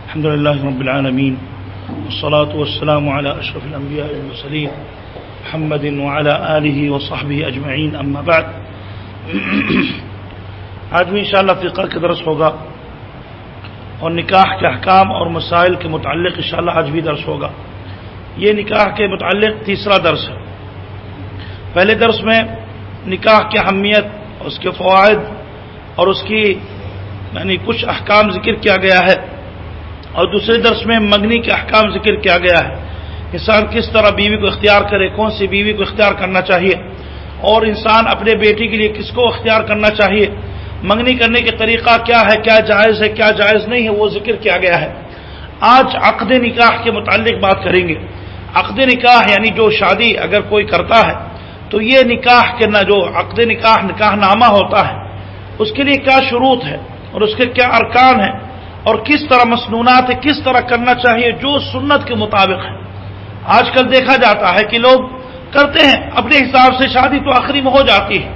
الحمد لله رب العالمين والصلاة والسلام على أشرف الأنبياء والمرسلين محمد وعلى آله وصحبه أجمعين أما بعد. آج بھی انشاءاللہ فقہ کا درس ہوگا اور نکاح کے احکام اور مسائل کے متعلق انشاءاللہ آج بھی درس ہوگا. یہ نکاح کے متعلق تیسرا درس ہے. پہلے درس میں نکاح کی اہمیت، اس کے فوائد اور اس کی کچھ احکام ذکر کیا گیا ہے، اور دوسرے درس میں منگنی کے احکام ذکر کیا گیا ہے. انسان کس طرح بیوی کو اختیار کرے، کون سی بیوی کو اختیار کرنا چاہیے، اور انسان اپنے بیٹی کے لیے کس کو اختیار کرنا چاہیے، منگنی کرنے کے طریقہ کیا ہے، کیا جائز ہے کیا جائز نہیں ہے، وہ ذکر کیا گیا ہے. آج عقد نکاح کے متعلق بات کریں گے. عقد نکاح یعنی جو شادی اگر کوئی کرتا ہے تو یہ نکاح کے جو عقد نکاح نامہ ہوتا ہے اس کے لیے کیا شروط ہے اور اس کے کیا ارکان ہیں اور کس طرح مسنونات ہے، کس طرح کرنا چاہیے جو سنت کے مطابق ہے. آج کل دیکھا جاتا ہے کہ لوگ کرتے ہیں اپنے حساب سے، شادی تو آخری میں ہو جاتی ہے،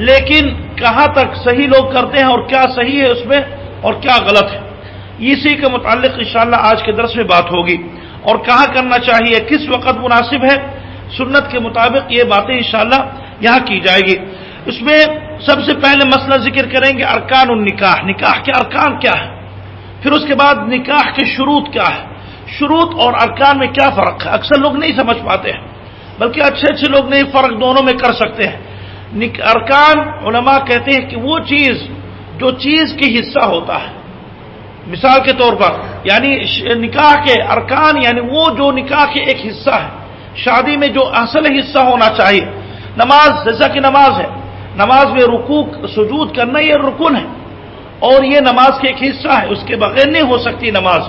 لیکن کہاں تک صحیح لوگ کرتے ہیں اور کیا صحیح ہے اس میں اور کیا غلط ہے، اسی کے متعلق انشاءاللہ آج کے درس میں بات ہوگی. اور کہاں کرنا چاہیے، کس وقت مناسب ہے، سنت کے مطابق یہ باتیں انشاءاللہ یہاں کی جائے گی. اس میں سب سے پہلے مسئلہ ذکر کریں گے ارکان النکاح، نکاح کے ارکان کیا ہے، پھر اس کے بعد نکاح کے شروط کیا ہے، شروط اور ارکان میں کیا فرق ہے. اکثر لوگ نہیں سمجھ پاتے ہیں، بلکہ اچھے لوگ نہیں فرق دونوں میں کر سکتے ہیں. ارکان علماء کہتے ہیں کہ وہ چیز جو چیز کی حصہ ہوتا ہے. مثال کے طور پر یعنی نکاح کے ارکان یعنی وہ جو نکاح کے ایک حصہ ہے، شادی میں جو اصل حصہ ہونا چاہیے. نماز، جیسا کہ نماز ہے، نماز میں رکوع سجود کرنا یہ رکن ہے اور یہ نماز کے ایک حصہ ہے، اس کے بغیر نہیں ہو سکتی نماز.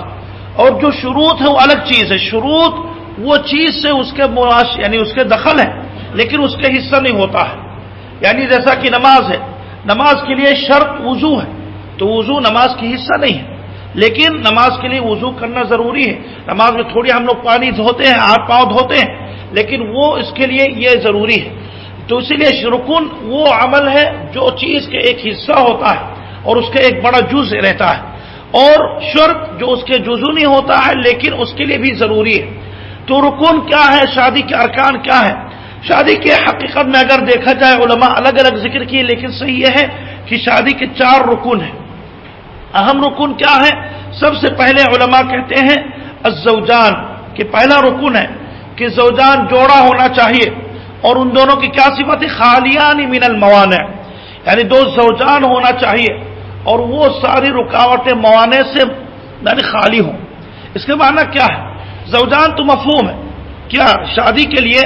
اور جو شروط ہے وہ الگ چیز ہے. شروط وہ چیز سے اس کے یعنی اس کے دخل ہے لیکن اس کے حصہ نہیں ہوتا ہے. یعنی جیسا کہ نماز ہے، نماز کے لیے شرط وضو ہے، تو وضو نماز کی حصہ نہیں ہے، لیکن نماز کے لیے وضو کرنا ضروری ہے. نماز میں تھوڑی ہم لوگ پانی دھوتے ہیں، ہاتھ پاؤں دھوتے ہیں، لیکن وہ اس کے لیے یہ ضروری ہے. تو اسی لیے رکن وہ عمل ہے جو چیز کے ایک حصہ ہوتا ہے اور اس کا ایک بڑا جز رہتا ہے، اور شرط جو اس کے جزو نہیں ہوتا ہے لیکن اس کے لیے بھی ضروری ہے. تو رکن کیا ہے، شادی کے ارکان کیا ہے. شادی کے حقیقت میں اگر دیکھا جائے علماء الگ الگ ذکر کیے، لیکن صحیح یہ ہے کہ شادی کے 4 رکن ہیں. اہم رکن کیا ہے، سب سے پہلے علماء کہتے ہیں الزوجان، کہ پہلا رکن ہے کہ زوجان جوڑا ہونا چاہیے، اور ان دونوں کی کیا صفت ہے، خالیان من الموانع، یعنی 2 زوجان ہونا چاہیے اور وہ ساری رکاوٹیں موانع سے یعنی خالی ہوں. اس کے معنی کیا ہے، زوجان تو مفہوم ہے، کیا شادی کے لیے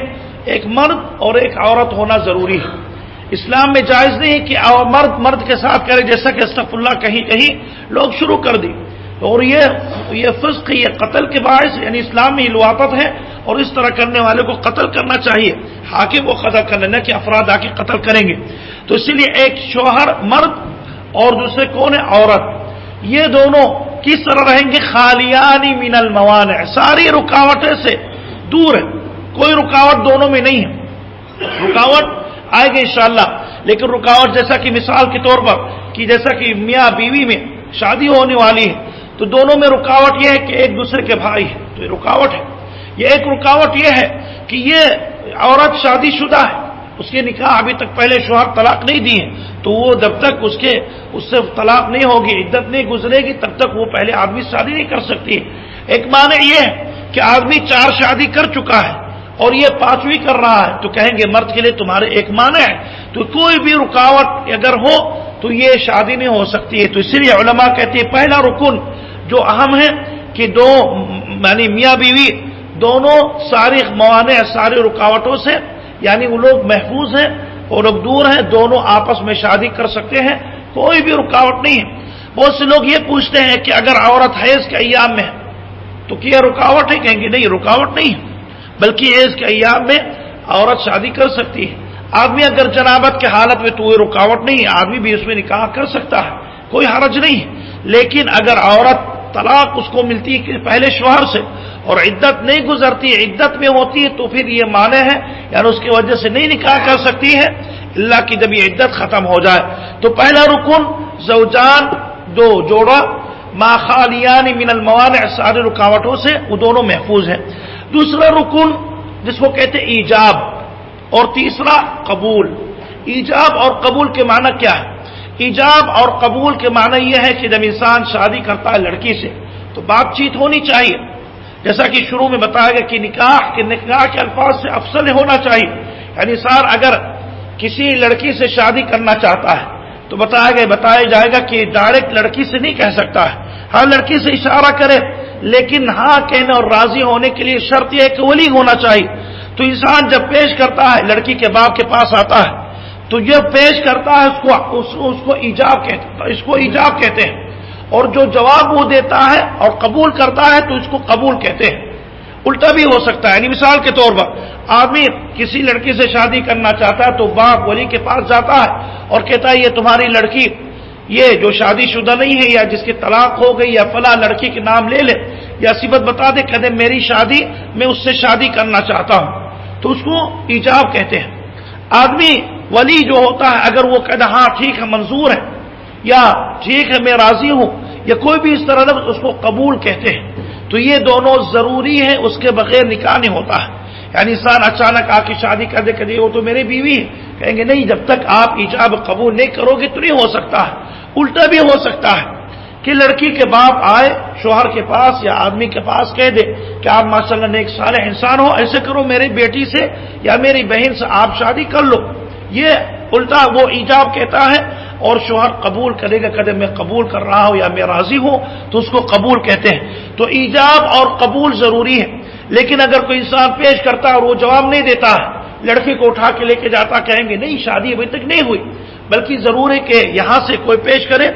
ایک مرد اور ایک عورت ہونا ضروری ہے. اسلام میں جائز نہیں ہے کہ مرد کے ساتھ کرے، جیسا کہ استغفر اللہ کہیں لوگ شروع کر دی، اور یہ فسق، یہ قتل کے باعث، یعنی اسلام میں لواطت ہے اور اس طرح کرنے والے کو قتل کرنا چاہیے. حاکم کو قتل کرنا، نہ کہ افراد آ کے قتل کریں گے. تو اسی لیے ایک شوہر مرد اور دوسرے کون ہے، عورت، یہ دونوں کس طرح رہیں گے، خالیان من الموانع، ساری رکاوٹیں سے دور ہے، کوئی رکاوٹ دونوں میں نہیں ہے. رکاوٹ آئے گی انشاءاللہ، لیکن رکاوٹ جیسا کہ مثال کے طور پر کہ جیسا کہ میاں بیوی میں شادی ہونے والی ہے تو دونوں میں رکاوٹ یہ ہے کہ ایک دوسرے کے بھائی ہے، تو یہ رکاوٹ ہے. یہ ایک رکاوٹ یہ ہے کہ یہ عورت شادی شدہ ہے، اس کے نکاح ابھی تک پہلے شوہر طلاق نہیں دی ہے، تو وہ جب تک اس سے طلاق نہیں ہوگی، عدت نہیں گزرے گی، تب تک وہ پہلے آدمی شادی نہیں کر سکتی ہے. ایک معنی یہ ہے کہ آدمی 4 شادی کر چکا ہے اور یہ 5ویں کر رہا ہے، تو کہیں گے مرد کے لیے تمہارے ایک معنی ہے. تو کوئی بھی رکاوٹ اگر ہو تو یہ شادی نہیں ہو سکتی ہے. تو اسی لیے علماء کہتے ہیں پہلا رکن جو اہم ہے کہ 2 یعنی میاں بیوی دونوں ساری موانع، ساری رکاوٹوں سے یعنی وہ لوگ محفوظ ہیں اور لوگ دور ہیں، دونوں آپس میں شادی کر سکتے ہیں، کوئی بھی رکاوٹ نہیں ہے. بہت سے لوگ یہ پوچھتے ہیں کہ اگر عورت حیض کے ایام میں ہے تو کیا رکاوٹ ہے، کہیں گے نہیں، رکاوٹ نہیں ہے، بلکہ حیض کے ایام میں عورت شادی کر سکتی ہے. آدمی اگر جنابت کے حالت میں تو یہ رکاوٹ نہیں ہے، آدمی بھی اس میں نکاح کر سکتا ہے، کوئی حرج نہیں ہے. لیکن اگر عورت طلاق اس کو ملتی ہے کہ پہلے شوہر سے اور عدت نہیں گزرتی ہے، عدت میں ہوتی ہے، تو پھر یہ معنی ہے یعنی اس کی وجہ سے نہیں نکاح کر سکتی ہے اللہ کی جب یہ عدت ختم ہو جائے. تو پہلا رکن زوجان 2 جوڑا ما خالیان من الموانع، سارے رکاوٹوں سے وہ دونوں محفوظ ہیں۔ دوسرا رکن جس کو کہتے ہیں ایجاب، اور تیسرا قبول۔ ایجاب اور قبول کے معنی کیا ہے؟ ایجاب اور قبول کے معنی یہ ہے کہ جب انسان شادی کرتا ہے لڑکی سے تو بات چیت ہونی چاہیے، جیسا کہ شروع میں بتایا گیا کہ نکاح کے الفاظ سے افضل ہونا چاہیے۔ یعنی انسان اگر کسی لڑکی سے شادی کرنا چاہتا ہے تو بتایا جائے گا کہ ڈائریکٹ لڑکی سے نہیں کہہ سکتا ہے، ہر لڑکی سے اشارہ کرے، لیکن ہاں کہنے اور راضی ہونے کے لیے شرط یہ ہے کہ ولی ہونا چاہیے۔ تو انسان جب پیش کرتا ہے، لڑکی کے باپ کے پاس آتا ہے تو یہ پیش کرتا ہے، اس کو ایجاب کہتے ہیں، اور جو جواب وہ دیتا ہے اور قبول کرتا ہے تو اس کو قبول کہتے ہیں۔ الٹا بھی ہو سکتا ہے، یعنی مثال کے طور پر آدمی کسی لڑکی سے شادی کرنا چاہتا ہے تو باپ ولی کے پاس جاتا ہے اور کہتا ہے یہ تمہاری لڑکی، یہ جو شادی شدہ نہیں ہے یا جس کی طلاق ہو گئی یا فلاں لڑکی کے نام لے لے یا صفت بتا دے، کہتے میری شادی، میں اس سے شادی کرنا چاہتا ہوں، تو اس کو ایجاب کہتے ہیں۔ آدمی ولی جو ہوتا ہے اگر وہ کہتا ہاں ٹھیک ہے منظور ہے یا ٹھیک ہے میں راضی ہوں یا کوئی بھی اس طرح لفظ، اس کو قبول کہتے ہیں۔ تو یہ دونوں ضروری ہیں، اس کے بغیر نکاح نہیں ہوتا ہے۔ یعنی انسان اچانک آ کے شادی کر دے کہ وہ تو میری بیوی ہے، کہیں گے نہیں، جب تک آپ ایجاب قبول نہیں کرو گے تو نہیں ہو سکتا ہے۔ الٹا بھی ہو سکتا ہے کہ لڑکی کے باپ آئے شوہر کے پاس یا آدمی کے پاس کہہ دے کہ آپ ماشاءاللہ نیک صالح انسان ہو، ایسے کرو میری بیٹی سے یا میری بہن سے آپ شادی کر لو، یہ الٹا وہ ایجاب کہتا ہے، اور شوہر قبول کرے گا، کہتے میں قبول کر رہا ہوں یا میں راضی ہوں، تو اس کو قبول کہتے ہیں۔ تو ایجاب اور قبول ضروری ہے، لیکن اگر کوئی انسان پیش کرتا ہے اور وہ جواب نہیں دیتا ہے، لڑکی کو اٹھا کے لے کے جاتا، کہیں گے نہیں شادی ابھی تک نہیں ہوئی، بلکہ ضرور ہے کہ یہاں سے کوئی پیش کرے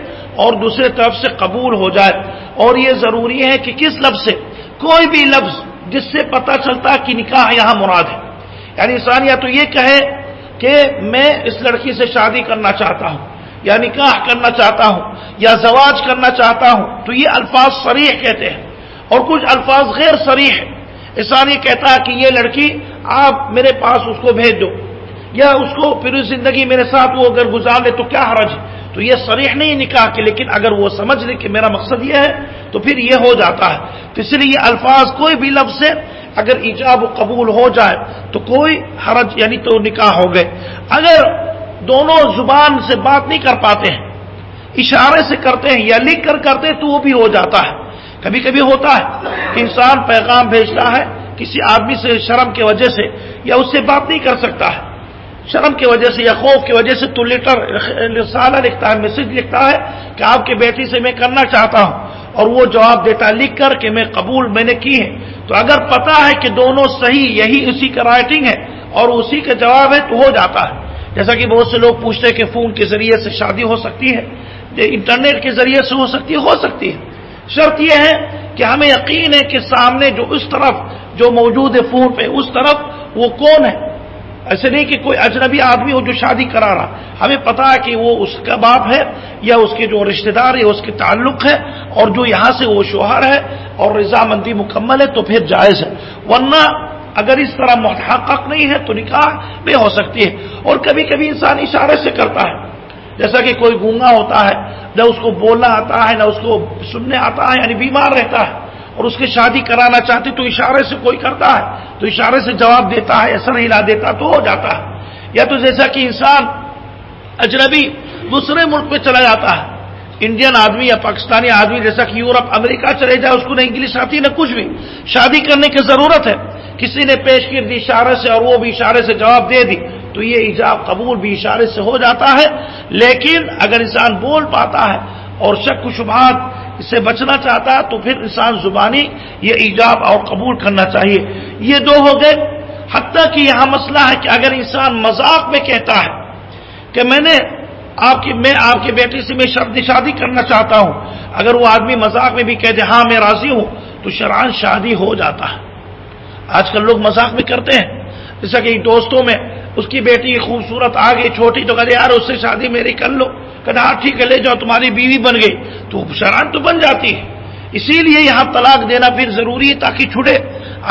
اور دوسرے طرف سے قبول ہو جائے۔ اور یہ ضروری ہے کہ کس لفظ سے؟ کوئی بھی لفظ جس سے پتہ چلتا کہ نکاح یہاں مراد ہے۔ یعنی انسان یا تو یہ کہے کہ میں اس لڑکی سے شادی کرنا چاہتا ہوں یا نکاح کرنا چاہتا ہوں یا زواج کرنا چاہتا ہوں، تو یہ الفاظ صریح کہتے ہیں، اور کچھ الفاظ غیر صریح ہے۔ انسان یہ کہتا ہے کہ یہ لڑکی آپ میرے پاس اس کو بھیج دو، یا اس کو پوری زندگی میرے ساتھ وہ اگر گزار لے تو کیا حرج ہے، تو یہ صریح نہیں نکاح کے، لیکن اگر وہ سمجھ لے کہ میرا مقصد یہ ہے تو پھر یہ ہو جاتا ہے۔ تو اس لیے یہ الفاظ کوئی بھی لفظ سے اگر ایجاب و قبول ہو جائے تو کوئی حرج، یعنی تو نکاح ہو گئے۔ اگر دونوں زبان سے بات نہیں کر پاتے ہیں، اشارے سے کرتے ہیں یا لکھ کر کرتے ہیں، تو وہ بھی ہو جاتا ہے۔ کبھی کبھی ہوتا ہے کہ انسان پیغام بھیجتا ہے کسی آدمی سے شرم کی وجہ سے، یا اس سے بات نہیں کر سکتا ہے شرم کی وجہ سے یا خوف کی وجہ سے، تو لیٹر رسالہ لکھتا ہے، میسج لکھتا ہے کہ آپ کی بیٹی سے میں کرنا چاہتا ہوں، اور وہ جواب دیتا ہے لکھ کر کہ میں قبول میں نے کی ہے۔ تو اگر پتا ہے کہ دونوں صحیح، یہی اسی کا رائٹنگ ہے اور اسی کا جواب ہے، تو ہو جاتا ہے۔ جیسا کہ بہت سے لوگ پوچھتے ہیں کہ فون کے ذریعے سے شادی ہو سکتی ہے، انٹرنیٹ کے ذریعے سے ہو سکتی ہے۔ شرط یہ ہے کہ ہمیں یقین ہے کہ سامنے جو اس طرف جو موجود ہے فون پہ، اس طرف وہ کون ہے، ایسے نہیں کہ کوئی اجنبی آدمی ہو جو شادی کرا رہا، ہمیں پتا ہے کہ وہ اس کا باپ ہے یا اس کے جو رشتہ دار ہے اس کے تعلق ہے، اور جو یہاں سے وہ شوہر ہے اور رضامندی مکمل ہے تو پھر جائز ہے، ورنہ اگر اس طرح محقق نہیں ہے تو نکاح بھی ہو سکتی ہے۔ اور کبھی کبھی انسان اشارے سے کرتا ہے، جیسا کہ کوئی گونگا ہوتا ہے، نہ اس کو بولنا آتا ہے نہ اس کو سننے آتا ہے، یعنی بیمار رہتا ہے اور اس کی شادی کرانا چاہتے تو اشارے سے کوئی کرتا ہے تو اشارے سے جواب دیتا ہے، اثر ہلا دیتا تو ہو جاتا ہے۔ یا تو جیسا کہ انسان اجنبی دوسرے ملک پہ چلا جاتا ہے، انڈین آدمی یا پاکستانی آدمی جیسا کہ یورپ امریکہ چلے جائے، اس کو نہ انگلش آتی نہ کچھ بھی، شادی کرنے کی ضرورت ہے، کسی نے پیش کر دی اشارے سے اور وہ بھی اشارے سے جواب دے دی، تو یہ ایجاب قبول بھی اشارے سے ہو جاتا ہے۔ لیکن اگر انسان بول پاتا ہے اور شک و شبہات اس سے بچنا چاہتا ہے تو پھر انسان زبانی یہ ایجاب اور قبول کرنا چاہیے۔ یہ دو ہو گئے۔ حتیٰ کہ یہاں مسئلہ ہے کہ اگر انسان مذاق میں کہتا ہے کہ میں آپ کی بیٹی سے میں شادی کرنا چاہتا ہوں، اگر وہ آدمی مذاق میں بھی کہہ دے ہاں میں راضی ہوں، تو شرعاً شادی ہو جاتا ہے۔ آج کل لوگ مذاق میں کرتے ہیں، جیسا کہ دوستوں میں اس کی بیٹی خوبصورت آ گئی چھوٹی تو کہتے یار اس سے شادی میری کر لو، کہتے ہاں ٹھیک ہے لے جاؤ تمہاری بیوی بن گئی، تو شرعاً تو بن جاتی ہے۔ اسی لیے یہاں طلاق دینا پھر ضروری ہے تاکہ چھوٹے۔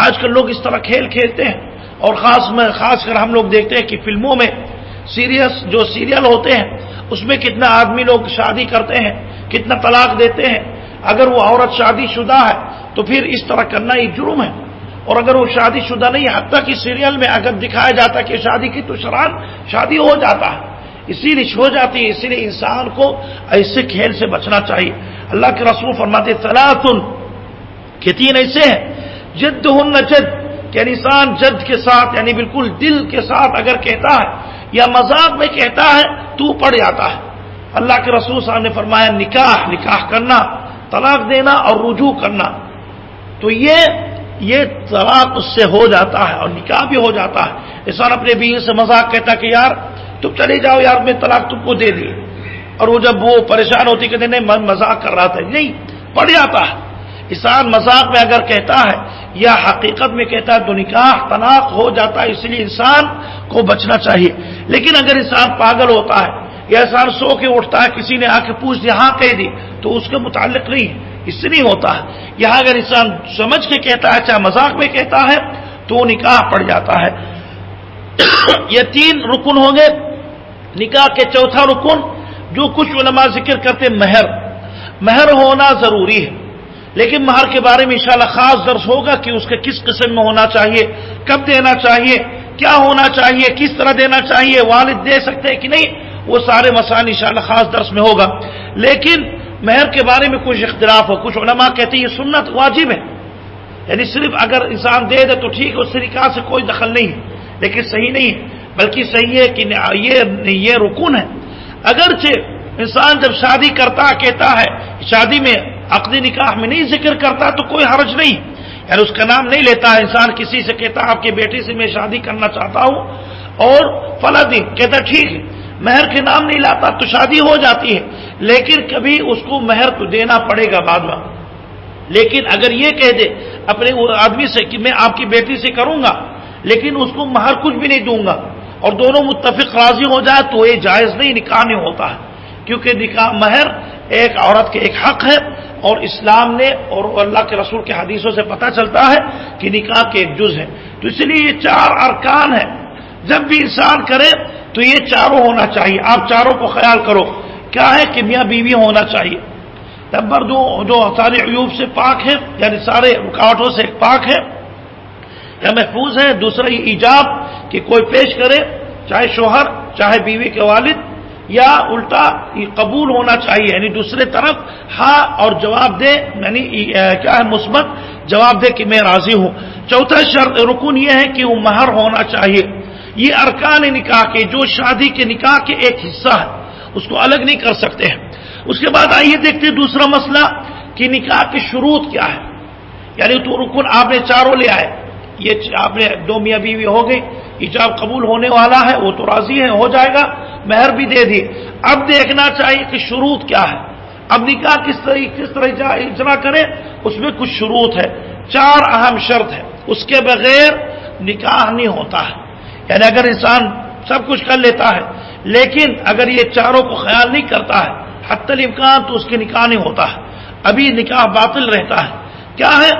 آج کل لوگ اس طرح کھیل کھیلتے ہیں، اور خاص کر ہم لوگ دیکھتے ہیں کہ فلموں میں جو سیریل ہوتے ہیں اس میں کتنا آدمی لوگ شادی کرتے ہیں، کتنا طلاق دیتے ہیں۔ اگر وہ عورت شادی شدہ ہے تو پھر اس طرح کرنا ایک جرم ہے، اور اگر وہ شادی شدہ نہیں ہے، حتیٰ کہ سیریل میں اگر دکھایا جاتا ہے کہ شادی کی تو شادی ہو جاتا ہے، اسی لیے ہو جاتی ہے، اسی لیے انسان کو ایسے کھیل سے بچنا چاہیے۔ اللہ کے رسول فرماتے ثلاث کہ تین ایسے ہیں جدہن جد، کہ انسان جد کے ساتھ یعنی بالکل دل کے ساتھ اگر کہتا ہے یا مذاق میں کہتا ہے تو پڑ جاتا ہے۔ اللہ کے رسول صاحب نے فرمایا نکاح کرنا، طلاق دینا اور رجوع کرنا، تو یہ طلاق اس سے ہو جاتا ہے اور نکاح بھی ہو جاتا ہے۔ انسان اپنے بیوی سے مذاق کہتا کہ یار تم چلے جاؤ یار، میں طلاق تم کو دے دی، اور وہ جب وہ پریشان ہوتی کہتے نہیں میں مذاق کر رہا تھا، نہیں پڑ جاتا ہے۔ انسان مذاق میں اگر کہتا ہے یا حقیقت میں کہتا ہے تو نکاح طلاق ہو جاتا ہے، اس لیے انسان کو بچنا چاہیے۔ لیکن اگر انسان پاگل ہوتا ہے یا انسان سو کے اٹھتا ہے، کسی نے آ کے پوچھ دیا ہاں کہہ دی، تو اس کے متعلق نہیں، اس سے نہیں ہوتا ہے۔ یہاں اگر انسان سمجھ کے کہتا ہے چاہے مذاق میں کہتا ہے تو نکاح پڑ جاتا ہے۔ یہ تین رکن ہوں گے نکاح کے۔ چوتھا رکن جو کچھ علماء ذکر کرتے مہر ہونا ضروری ہے، لیکن مہر کے بارے میں انشاءاللہ خاص درس ہوگا کہ اس کے کس قسم میں ہونا چاہیے، کب دینا چاہیے، کیا ہونا چاہیے، کس طرح دینا چاہیے، والد دے سکتے ہیں کہ نہیں، وہ سارے مسائل انشاءاللہ خاص درس میں ہوگا۔ لیکن مہر کے بارے میں کچھ اختلاف ہو، کچھ علماء کہتے ہیں یہ سنت واجب ہے، یعنی صرف اگر انسان دے دے تو ٹھیک ہے، اس سے نکاح سے کوئی دخل نہیں ہے، لیکن صحیح نہیں ہے، بلکہ صحیح ہے کہ یہ رکن ہے۔ اگرچہ انسان جب شادی کرتا کہتا ہے، شادی میں عقد نکاح میں نہیں ذکر کرتا تو کوئی حرج نہیں، یعنی اس کا نام نہیں لیتا ہے۔ انسان کسی سے کہتا ہے آپ کی بیٹی سے میں شادی کرنا چاہتا ہوں اور فلاں دن، کہتا ٹھیک ہے، مہر کے نام نہیں لاتا تو شادی ہو جاتی ہے، لیکن کبھی اس کو مہر تو دینا پڑے گا بعد میں۔ لیکن اگر یہ کہہ دے اپنے آدمی سے کہ میں آپ کی بیٹی سے کروں گا لیکن اس کو مہر کچھ بھی نہیں دوں گا، اور دونوں متفق راضی ہو جائے تو یہ جائز نہیں، نکاح نہیں ہوتا ہے، کیونکہ نکاح مہر ایک عورت کے ایک حق ہے، اور اسلام نے اور اللہ کے رسول کے حدیثوں سے پتہ چلتا ہے کہ نکاح کے ایک جز ہے۔ تو اس لیے یہ چار ارکان ہیں، جب بھی انسان کرے تو یہ چاروں ہونا چاہیے۔ آپ چاروں کو خیال کرو، کیا ہے کہ میاں بیوی ہونا چاہیے، نمبر دو جو سارے عیوب سے پاک ہے، یعنی سارے رکاوٹوں سے پاک ہے یا محفوظ ہے۔ دوسرا یہ ایجاب کہ کوئی پیش کرے، چاہے شوہر چاہے بیوی کے والد، یا الٹا یہ قبول ہونا چاہیے، یعنی دوسرے طرف ہاں اور جواب دے، یعنی کیا ہے مثبت جواب دے کہ میں راضی ہوں۔ چوتھا شرط رکن یہ ہے کہ وہ مہر ہونا چاہیے۔ یہ ارکان نکاح کے جو شادی کے نکاح کے ایک حصہ ہے، اس کو الگ نہیں کر سکتے ہیں۔ اس کے بعد آئیے دیکھتے دوسرا مسئلہ کہ نکاح کی شروط کیا ہے، یعنی تو رکن آپ نے چاروں لے آئے، یہ آپ نے دو میاں بیوی ہو گئی، ایجاب قبول ہونے والا ہے، وہ تو راضی ہے، ہو جائے گا، مہر بھی دے دی۔ اب دیکھنا چاہیے کہ شروط کیا ہے، اب نکاح کس طرح اجرا کرے، اس میں کچھ شروط ہے، چار اہم شرط ہے، اس کے بغیر نکاح نہیں ہوتا ہے۔ یعنی اگر انسان سب کچھ کر لیتا ہے لیکن اگر یہ چاروں کو خیال نہیں کرتا ہے حتی الامکان تو اس کے نکاح نہیں ہوتا ہے، ابھی نکاح باطل رہتا ہے۔ کیا ہے؟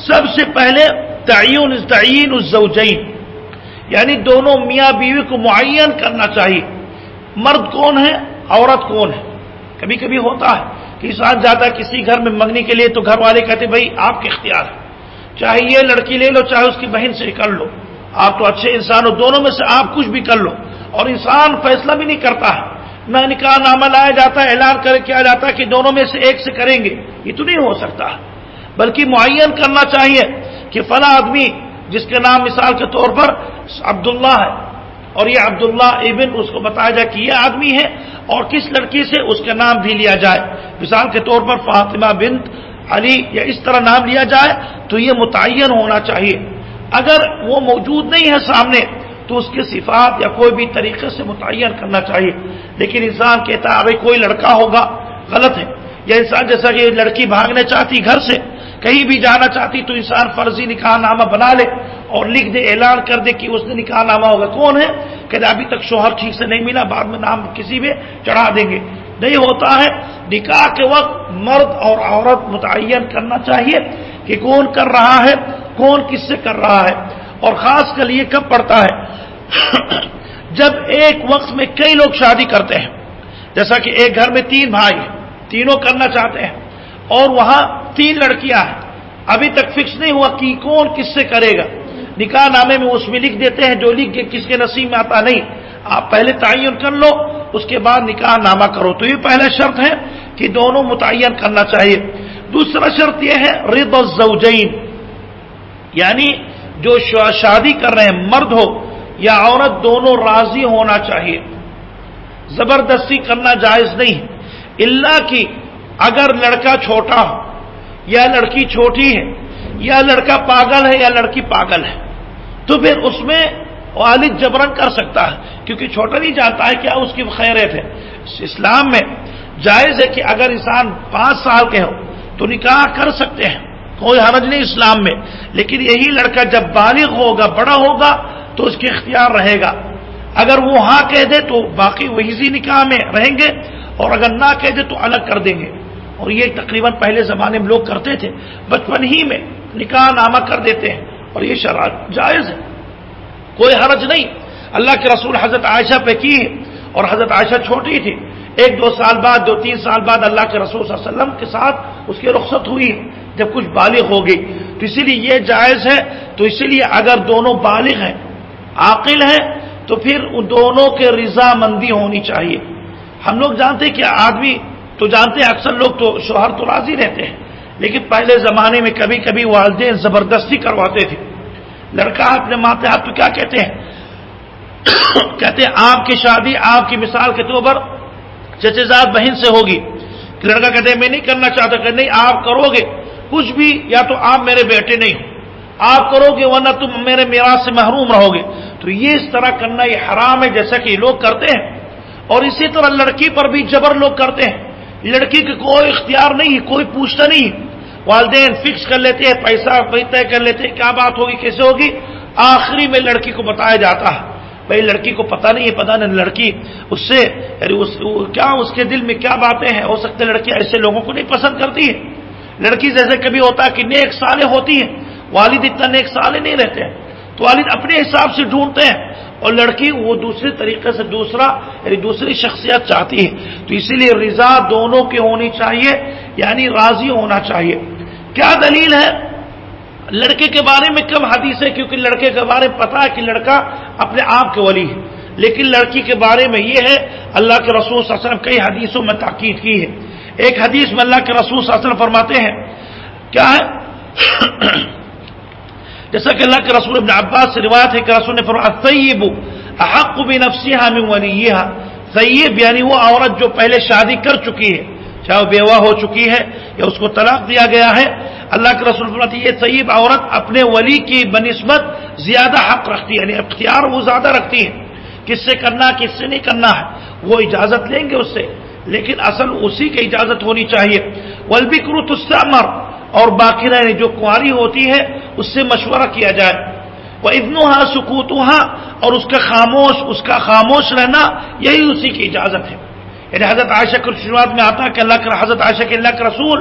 سب سے پہلے تعیین الزوجین، یعنی دونوں میاں بیوی کو معین کرنا چاہیے، مرد کون ہے عورت کون ہے۔ کبھی کبھی ہوتا ہے کہ انسان جاتا ہے کسی گھر میں منگنی کے لیے تو گھر والے کہتے بھائی آپ کے اختیار ہے، چاہے یہ لڑکی لے لو چاہے اس کی بہن سے کر لو، آپ تو اچھے انسان ہو، دونوں میں سے آپ کچھ بھی کر لو، اور انسان فیصلہ بھی نہیں کرتا ہے، نہ نکاح نامہ لایا جاتا ہے، اعلان کر کیا جاتا ہے کہ دونوں میں سے ایک سے کریں گے، یہ تو نہیں ہو سکتا، بلکہ معین کرنا چاہیے کہ فلاں آدمی جس کے نام مثال کے طور پر عبداللہ ہے اور یہ عبداللہ ابن، اس کو بتایا جائے کہ یہ آدمی ہے، اور کس لڑکی سے اس کا نام بھی لیا جائے، مثال کے طور پر فاطمہ بنت علی یا اس طرح نام لیا جائے، تو یہ متعین ہونا چاہیے۔ اگر وہ موجود نہیں ہے سامنے تو اس کی صفات یا کوئی بھی طریقے سے متعین کرنا چاہیے۔ لیکن انسان کہتا ہے ابھی کوئی لڑکا ہوگا، غلط ہے۔ یا انسان جیسا کہ لڑکی بھاگنے چاہتی گھر سے کہیں بھی جانا چاہتی تو انسان فرضی نکاح نامہ بنا لے اور لکھ دے، اعلان کر دے کہ اس نے نکاح نامہ ہوگا، کون ہے، کہتے ابھی تک شوہر ٹھیک سے نہیں ملا، بعد میں نام کسی بھی چڑھا دیں گے، نہیں ہوتا ہے۔ نکاح کے وقت مرد اور عورت متعین کرنا چاہیے کہ کون کر رہا ہے، کون کس سے کر رہا ہے، اور خاص کر یہ کب پڑتا ہے جب ایک وقت میں کئی لوگ شادی کرتے ہیں، جیسا کہ ایک گھر میں 3 بھائی ہیں، تینوں کرنا چاہتے ہیں، اور وہاں 3 لڑکیاں ہیں، ابھی تک فکس نہیں ہوا کہ کون کس سے کرے گا، نکاح نامے میں اس میں لکھ دیتے ہیں، جو لکھ کے کس کے نصیب میں آتا نہیں، آپ پہلے تعین کر لو، اس کے بعد نکاح نامہ کرو. تو یہ پہلا شرط ہے کہ دونوں متعین کرنا چاہیے. دوسرا شرط یہ ہے رضا الزوجین، یعنی جو شادی کر رہے ہیں مرد ہو یا عورت دونوں راضی ہونا چاہیے. زبردستی کرنا جائز نہیں، الا کہ اگر لڑکا چھوٹا ہو یا لڑکی چھوٹی ہے یا لڑکا پاگل ہے یا لڑکی پاگل ہے، تو پھر اس میں والد جبرن کر سکتا ہے، کیونکہ چھوٹا نہیں جانتا ہے کیا اس کی خیریت ہے. اسلام میں جائز ہے کہ اگر انسان 5 سال کے ہو تو نکاح کر سکتے ہیں، کوئی حرج نہیں اسلام میں. لیکن یہی لڑکا جب بالغ ہوگا، بڑا ہوگا، تو اس کے اختیار رہے گا. اگر وہ ہاں کہہ دے تو باقی وہی نکاح میں رہیں گے، اور اگر نہ کہہ دے تو الگ کر دیں گے. اور یہ تقریباً پہلے زمانے میں لوگ کرتے تھے، بچپن ہی میں نکاح نامہ کر دیتے ہیں، اور یہ شرائط جائز ہے، کوئی حرج نہیں. اللہ کے رسول حضرت عائشہ پہ کی ہے، اور حضرت عائشہ چھوٹی تھی، 1-2 سال بعد 2-3 سال بعد اللہ کے رسول صلی اللہ علیہ وسلم کے ساتھ اس کی رخصت ہوئی جب کچھ بالغ ہو گئی. تو اسی لیے یہ جائز ہے. تو اسی لیے اگر دونوں بالغ ہیں، عاقل ہیں، تو پھر ان دونوں کے رضامندی ہونی چاہیے. ہم لوگ جانتے ہیں کہ آدمی تو جانتے ہیں، اکثر لوگ تو شوہر تو راضی رہتے ہیں، لیکن پہلے زمانے میں کبھی کبھی والدین زبردستی کرواتے تھے. لڑکا اپنے ماتحت تو کیا کہتے ہیں کہتے ہیں آپ کی شادی آپ کی مثال کے طور پر چچے زاد بہن سے ہوگی. لڑکا کہتے ہیں میں نہیں کرنا چاہتا، کہ نہیں آپ کرو گے کچھ بھی، یا تو آپ میرے بیٹے نہیں ہو، آپ کرو گے ورنہ تم میرے میراث سے محروم رہو گے. تو یہ اس طرح کرنا یہ حرام ہے، جیسا کہ لوگ کرتے ہیں. اور اسی طرح لڑکی پر بھی جبر لوگ کرتے ہیں. لڑکی کے کوئی اختیار نہیں، کوئی پوچھتا نہیں، والدین فکس کر لیتے ہیں، پیسہ طے کر لیتے ہیں، کیا بات ہوگی کیسے ہوگی، آخری میں لڑکی کو بتایا جاتا ہے. بھائی لڑکی کو پتہ نہیں ہے، پتہ نہیں لڑکی اس سے کیا اس کے دل میں کیا باتیں ہیں. ہو سکتا ہے لڑکی ایسے لوگوں کو نہیں پسند کرتی ہے. لڑکی جیسے کبھی ہوتا ہے کہ نیک صالح ہوتی ہے، والد اتنا نیک صالح نہیں رہتے ہیں، تو والد اپنے حساب سے ڈھونڈتے ہیں، اور لڑکی وہ دوسرے طریقے سے دوسری شخصیت چاہتی ہے. تو اسی لیے رضا دونوں کی ہونی چاہیے، یعنی راضی ہونا چاہیے. کیا دلیل ہے؟ لڑکے کے بارے میں کم حدیث ہے، کیونکہ لڑکے کے بارے میں پتا ہے کہ لڑکا اپنے آپ کے ولی ہے. لیکن لڑکی کے بارے میں یہ ہے، اللہ کے رسول صلی اللہ علیہ وسلم کئی حدیثوں میں تاکید کی ہے. ایک حدیث میں اللہ کے رسول صلی اللہ علیہ وسلم فرماتے ہیں، کیا ہے جیسا کہ اللہ کے رسول ابن عباس سے روایت ہے کہ رسول نے فرمایا الطیب احق بنفسها من ولیها. طیب یعنی وہ عورت جو پہلے شادی کر چکی ہے، چاہے وہ بیوہ ہو چکی ہے یا اس کو طلاق دیا گیا ہے. اللہ کے رسول فرماتے ہیں یہ طیب عورت اپنے ولی کی بنسبت زیادہ حق رکھتی ہے، یعنی اختیار وہ زیادہ رکھتی ہے، کس سے کرنا کس سے نہیں کرنا ہے. وہ اجازت لیں گے اس سے، لیکن اصل اسی کی اجازت ہونی چاہیے. والبکر تستعمر، اور باقی رہنے جو کنواری ہوتی ہے اس سے مشورہ کیا جائے. وَإِذْنُهَا سُكُوتُهَا، اور اس کا خاموش رہنا یہی اسی کی اجازت ہے. یعنی حضرت عائشہ کی شروعات میں آتا ہے کہ حضرت عائشہ کے اللہ کے رسول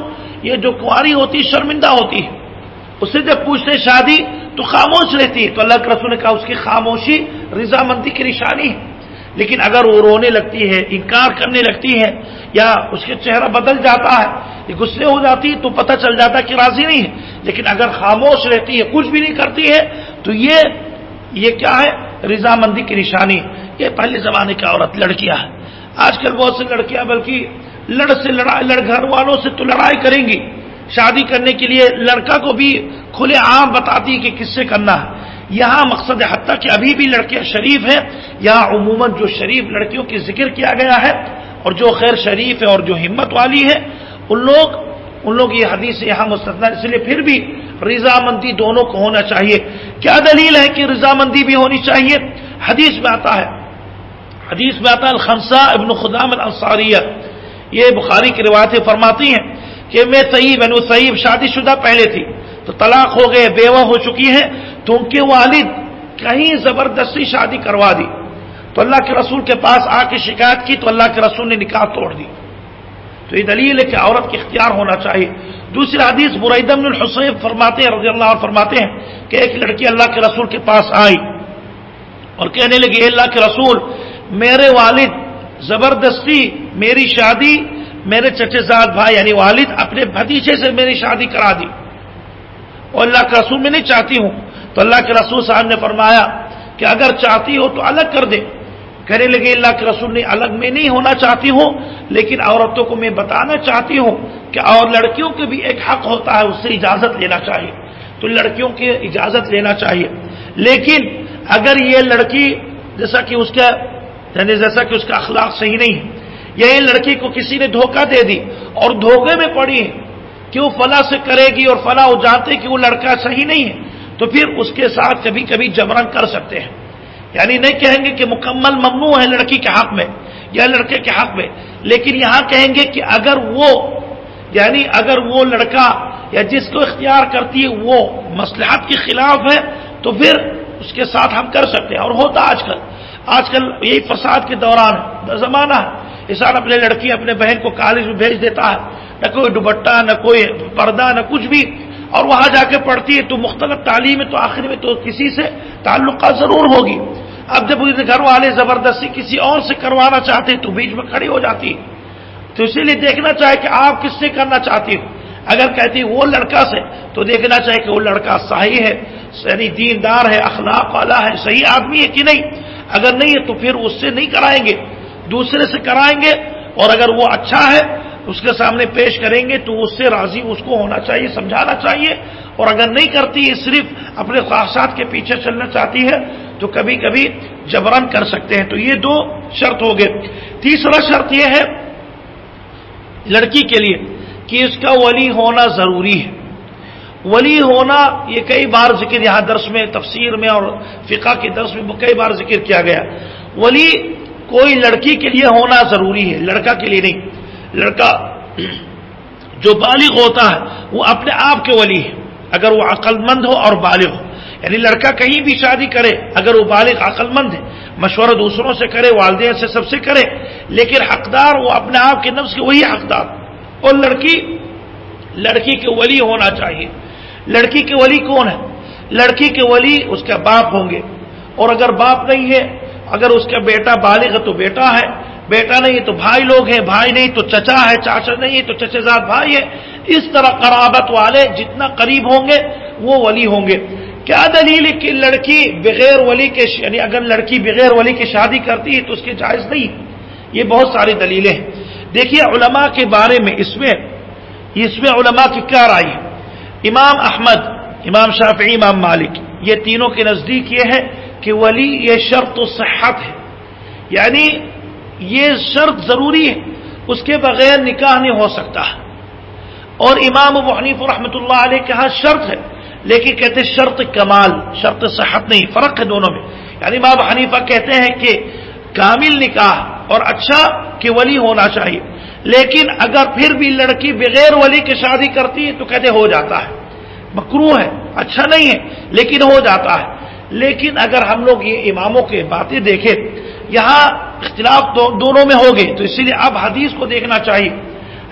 یہ جو کنواری ہوتی شرمندہ ہوتی ہے، اس سے جب پوچھتے شادی تو خاموش رہتی ہے. تو اللہ کے رسول نے کہا اس کی خاموشی رضامندی کی نشانی ہے. لیکن اگر وہ رونے لگتی ہے، انکار کرنے لگتی ہے، یا اس کے چہرہ بدل جاتا ہے، یہ غصے ہو جاتی ہے، تو پتہ چل جاتا ہے کہ راضی نہیں ہے. لیکن اگر خاموش رہتی ہے، کچھ بھی نہیں کرتی ہے، تو یہ کیا ہے؟ رضامندی کی نشانی. یہ پہلے زمانے کی عورت لڑکیاں ہیں. آج کل بہت سی لڑکیاں بلکہ گھر والوں سے تو لڑائی کریں گی، شادی کرنے کے لیے لڑکا کو بھی کھلے عام بتاتی کہ کس سے کرنا ہے. یہاں مقصد حتیٰ کہ ابھی بھی لڑکیاں شریف ہیں، یہاں عموماً جو شریف لڑکیوں کی ذکر کیا گیا ہے، اور جو خیر شریف ہے اور جو ہمت والی ہے ان لوگ یہ حدیث یہاں مستثنا. اس لیے پھر بھی رضامندی دونوں کو ہونا چاہیے. کیا دلیل ہے کہ رضامندی بھی ہونی چاہیے؟ حدیث میں آتا ہے الخنساء ابن خدام الانصاریہ، یہ بخاری کی روایتیں فرماتی ہیں کہ میں طیب شادی شدہ پہلے تھی، تو طلاق ہو گئے، بیوہ ہو چکی ہے، تو ان کے والد کہیں زبردستی شادی کروا دی. تو اللہ کے رسول کے پاس آ کے شکایت کی، تو اللہ کے رسول نے نکاح توڑ دی. تو یہ دلیل ہے کہ عورت کے اختیار ہونا چاہیے. دوسری حدیث بریدہ بن الحصیب فرماتے ہیں رضی اللہ عنہ فرماتے ہیں کہ ایک لڑکی اللہ کے رسول کے پاس آئی اور کہنے لگی اے اللہ کے رسول، میرے والد زبردستی میری شادی میرے چچے زاد بھائی یعنی والد اپنے بھتیجے سے میری شادی کرا دی اور اللہ کے رسول میں نہیں چاہتی ہوں، تو اللہ کے رسول صاحب نے فرمایا کہ اگر چاہتی ہو تو الگ کر دے. کہنے لگے اللہ کے رسول نے الگ میں نہیں ہونا چاہتی ہوں، لیکن عورتوں کو میں بتانا چاہتی ہوں کہ اور لڑکیوں کے بھی ایک حق ہوتا ہے، اس سے اجازت لینا چاہیے. تو لڑکیوں کی اجازت لینا چاہیے. لیکن اگر یہ لڑکی جیسا کہ اس کا اخلاق صحیح نہیں ہے، یا یہ لڑکی کو کسی نے دھوکہ دے دی اور دھوکے میں پڑی ہے کہ وہ فلاں سے کرے گی اور فلاں وہ جانتے کہ وہ لڑکا صحیح نہیں ہے، تو پھر اس کے ساتھ کبھی کبھی جبرن کر سکتے ہیں. یعنی نہیں کہیں گے کہ مکمل ممنوع ہے لڑکی کے حق میں یا لڑکے کے حق میں، لیکن یہاں کہیں گے کہ اگر وہ لڑکا یا جس کو اختیار کرتی ہے وہ مصلحت کے خلاف ہے تو پھر اس کے ساتھ ہم کر سکتے ہیں. اور ہوتا آج کل یہی فساد کے دوران زمانہ ہے، انسان اپنے لڑکی اپنے بہن کو کالج میں بھیج دیتا ہے، نہ کوئی دوپٹہ نہ کوئی پردہ نہ کچھ بھی، اور وہاں جا کے پڑھتی ہے تو مختلف تعلیم ہے، تو آخر میں تو کسی سے تعلقات ضرور ہوگی. اب جب گھر والے زبردستی کسی اور سے کروانا چاہتے ہیں تو بیچ میں کھڑی ہو جاتی ہے. تو اسی لیے دیکھنا چاہے کہ آپ کس سے کرنا چاہتی ہو. اگر کہتی وہ لڑکا سے تو دیکھنا چاہیے کہ وہ لڑکا صحیح ہے، یعنی دیندار ہے، اخلاق والا ہے، صحیح آدمی ہے کہ نہیں. اگر نہیں ہے تو پھر اس سے نہیں کرائیں گے، دوسرے سے کرائیں گے. اور اگر وہ اچھا ہے اس کے سامنے پیش کریں گے تو اس سے راضی اس کو ہونا چاہیے، سمجھانا چاہیے. اور اگر نہیں کرتی ہے، صرف اپنے خواہشات کے پیچھے چلنا چاہتی ہے، تو کبھی کبھی جبران کر سکتے ہیں. تو یہ 2 شرط ہو گئے. تیسرا شرط یہ ہے لڑکی کے لیے کہ اس کا ولی ہونا ضروری ہے. ولی ہونا یہ کئی بار ذکر یہاں درس میں، تفسیر میں اور فقہ کے درس میں کئی بار ذکر کیا گیا. ولی کوئی لڑکی کے لیے ہونا ضروری ہے، لڑکا کے لیے نہیں. لڑکا جو بالغ ہوتا ہے وہ اپنے آپ کے ولی ہے اگر وہ عقل مند ہو اور بالغ ہو. یعنی لڑکا کہیں بھی شادی کرے، اگر وہ بالغ عقل مند ہے، مشورہ دوسروں سے کرے، والدین سے سب سے کرے، لیکن حقدار وہ اپنے آپ کے نفس کے وہی حقدار. اور لڑکی کے ولی ہونا چاہیے. لڑکی کے ولی کون ہے؟ لڑکی کے ولی اس کے باپ ہوں گے، اور اگر باپ نہیں ہے، اگر اس کا بیٹا بالغ ہے تو بیٹا ہے، بیٹا نہیں ہے تو بھائی لوگ ہیں، بھائی نہیں تو چچا ہے، چاچا نہیں ہے تو چچے زاد بھائی ہے. اس طرح قرابت والے جتنا قریب ہوں گے وہ ولی ہوں گے. کیا دلیل ہے کہ لڑکی بغیر ولی کے یعنی اگر لڑکی بغیر ولی کی شادی کرتی ہے تو اس کے جائز نہیں؟ یہ بہت ساری دلیلیں ہیں. دیکھیے علماء کے بارے میں اس میں علماء کی کیا رائے ہے. امام احمد، امام شافعی، امام مالک، یہ تینوں کے نزدیک یہ ہے کہ ولی یہ شرط صحت ہے، یعنی یہ شرط ضروری ہے، اس کے بغیر نکاح نہیں ہو سکتا. اور امام ابو حنیفہ رحمۃ اللہ علیہ کے ہاں شرط ہے، لیکن کہتے ہیں شرط کمال، شرط صحت نہیں، فرق ہے دونوں میں. یعنی امام حنیفہ کہتے ہیں کہ کامل نکاح اور اچھا کہ ولی ہونا چاہیے، لیکن اگر پھر بھی لڑکی بغیر ولی کی شادی کرتی ہے تو کہتے ہو جاتا ہے، مکروہ ہے، اچھا نہیں ہے لیکن ہو جاتا ہے. لیکن اگر ہم لوگ یہ اماموں کے باتیں دیکھیں، یہاں اختلاف دونوں میں ہو گئے، تو اسی لیے اب حدیث کو دیکھنا چاہیے.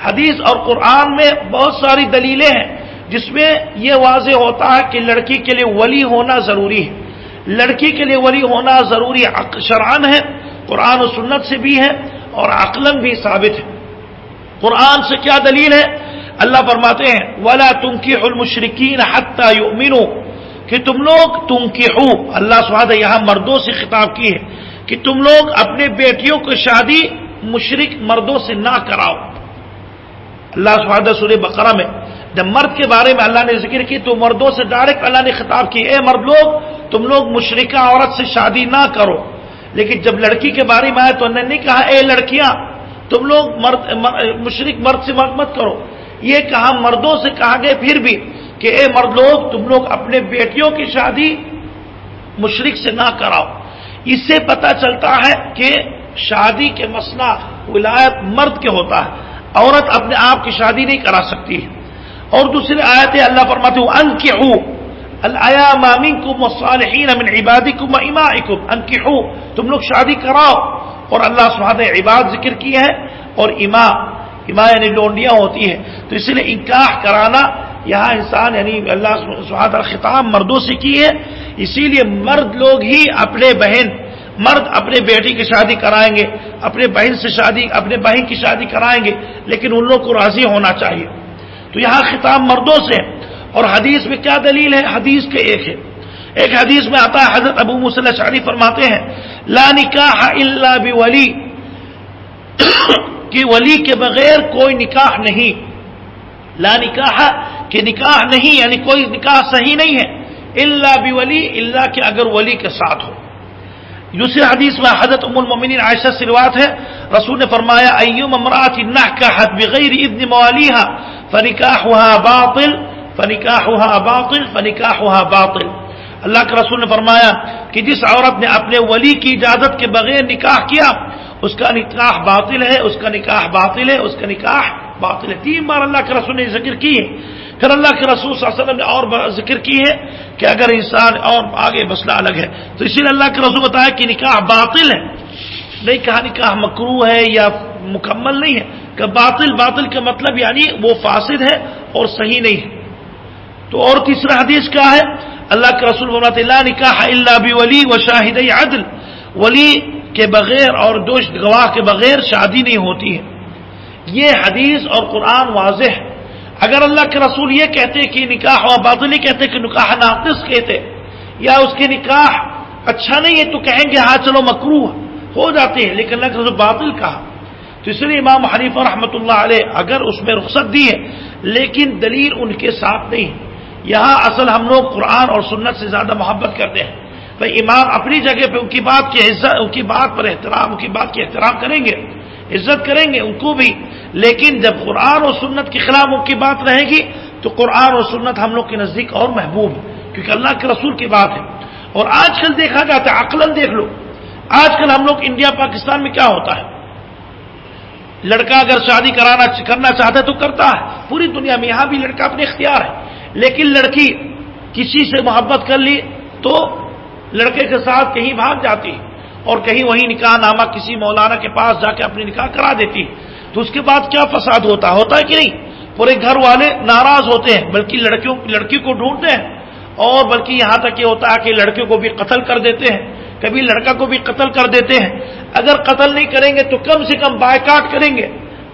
حدیث اور قرآن میں بہت ساری دلیلیں ہیں جس میں یہ واضح ہوتا ہے کہ لڑکی کے لیے ولی ہونا ضروری ہے. لڑکی کے لیے ولی ہونا ضروری شرعاً ہے، قرآن و سنت سے بھی ہے اور عقلاً بھی ثابت ہے. قرآن سے کیا دلیل ہے؟ اللہ فرماتے ہیں وَلَا تُنْكِحُوا الْمُشْرِكِينَ حَتَّى يُؤْمِنُوا، کہ تم لوگ تنکحو، اللہ سبحانہ یہاں مردوں سے خطاب کی ہے کہ تم لوگ اپنے بیٹیوں کو شادی مشرک مردوں سے نہ کراؤ. اللہ سبحانہ سورہ بقرہ میں جب مرد کے بارے میں اللہ نے ذکر کی تو مردوں سے ڈائریکٹ اللہ نے خطاب کی، اے مرد لوگ تم لوگ مشرکہ عورت سے شادی نہ کرو. لیکن جب لڑکی کے بارے میں آئے تو انہوں نے نہیں کہا اے لڑکیاں تم لوگ مشرک مرد سے مت کرو، یہ کہا مردوں سے کہا گئے پھر بھی کہ اے مرد لوگ تم لوگ اپنے بیٹیوں کی شادی مشرک سے نہ کراؤ. اس سے پتہ چلتا ہے کہ شادی کے مسئلہ ولایت مرد کے ہوتا ہے، عورت اپنے آپ کی شادی نہیں کرا سکتی ہے. اور دوسری آیت ہے اللہ فرماتے ہیں انکحوا الایام منکم والصالحین من عبادکم وامائکم، انکحوا تم لوگ شادی کراؤ. اور اللہ سبحانہ عباد ذکر کی ہے اور اماء یعنی لونڈیاں ہوتی ہے، تو اس لیے انکاح کرانا یہاں انسان یعنی اللہ سبحانہ خطاب مردوں سے کی ہے. اسی لیے مرد لوگ ہی اپنے بہن مرد اپنے بیٹی کی شادی کرائیں گے، اپنے بہن کی شادی کرائیں گے، لیکن ان لوگوں کو راضی ہونا چاہیے. تو یہاں خطاب مردوں سے. اور حدیث میں کیا دلیل ہے؟ حدیث کے ایک حدیث میں آتا ہے، حضرت ابو موسیٰ الاشعری فرماتے ہیں لا نکاح الا بولی، کہ ولی کے بغیر کوئی نکاح نہیں. لا نکاح کہ نکاح نہیں، یعنی کوئی نکاح صحیح نہیں ہے. الا بولی، الا کہ اگر ولی کے ساتھ ہو. دوسری حدیث میں حضرت ام المؤمنین عائشہ سے روایت ہے، رسول نے فرمایا ایما امرأة نکحت بغیر اذن موالیہا فنکاحها باطل فنکاحها باطل فنکاحها باطل. اللہ کے رسول نے فرمایا کہ جس عورت نے اپنے ولی کی اجازت کے بغیر نکاح کیا اس کا نکاح باطل ہے، اس کا نکاح باطل ہے، اس کا نکاح باطل ہے. 3 بار اللہ کے رسول نے ذکر کی ہے. پھر اللہ کے رسول صلی اللہ علیہ وسلم نے اور ذکر کی ہے کہ اگر انسان، اور آگے مسئلہ الگ ہے. تو اسی لیے اللہ کے رسول بتایا کہ نکاح باطل ہے، نہیں کہا نکاح مکروہ ہے یا مکمل نہیں ہے، کہ باطل کا مطلب یعنی وہ فاسد ہے اور صحیح نہیں ہے. تو اور تیسرا حدیث کیا ہے؟ اللہ کے رسول فرماتے لا نکاح الا بولی وشاہدی عدل، ولی کے بغیر اور 2 گواہ کے بغیر شادی نہیں ہوتی ہے. یہ حدیث اور قرآن واضح ہے. اگر اللہ کے رسول یہ کہتے کہ نکاح و باطل نہیں کہتے، کہ نکاح ناقص کہتے یا اس کے نکاح اچھا نہیں ہے، تو کہیں گے ہاں چلو مکروہ ہو جاتے ہیں، لیکن اللہ کے رسول باطل کہا. تو اس لیے امام حنیفہ رحمۃ اللہ علیہ اگر اس میں رخصت دی ہے، لیکن دلیل ان کے ساتھ نہیں ہے. یہاں اصل ہم لوگ قرآن اور سنت سے زیادہ محبت کرتے ہیں. بھائی امام اپنی جگہ پہ ان کی بات کی عزت، ان کی بات پر احترام، ان کی بات کی احترام کریں گے، عزت کریں گے ان کو بھی. لیکن جب قرآن اور سنت کے خلاف ان کی بات رہے گی تو قرآن اور سنت ہم لوگ کے نزدیک اور محبوب ہے، کیونکہ اللہ کے رسول کی بات ہے. اور آج کل دیکھا جاتا ہے، عقلاً دیکھ لو، آج کل ہم لوگ انڈیا پاکستان میں کیا ہوتا ہے، لڑکا اگر شادی کرنا چاہتا ہے تو کرتا ہے پوری دنیا میں. یہاں بھی لڑکا اپنے اختیار ہے، لیکن لڑکی کسی سے محبت کر لی تو لڑکے کے ساتھ کہیں بھاگ جاتی اور کہیں وہی نکاح نامہ کسی مولانا کے پاس جا کے اپنی نکاح کرا دیتی. تو اس کے بعد کیا فساد ہوتا ہے کہ نہیں؟ پورے گھر والے ناراض ہوتے ہیں، بلکہ لڑکی کو ڈھونڈتے ہیں، اور بلکہ یہاں تک یہ ہوتا ہے کہ لڑکے کو بھی قتل کر دیتے ہیں، کبھی لڑکا کو بھی قتل کر دیتے ہیں. اگر قتل نہیں کریں گے تو کم سے کم بائیکاٹ کریں گے.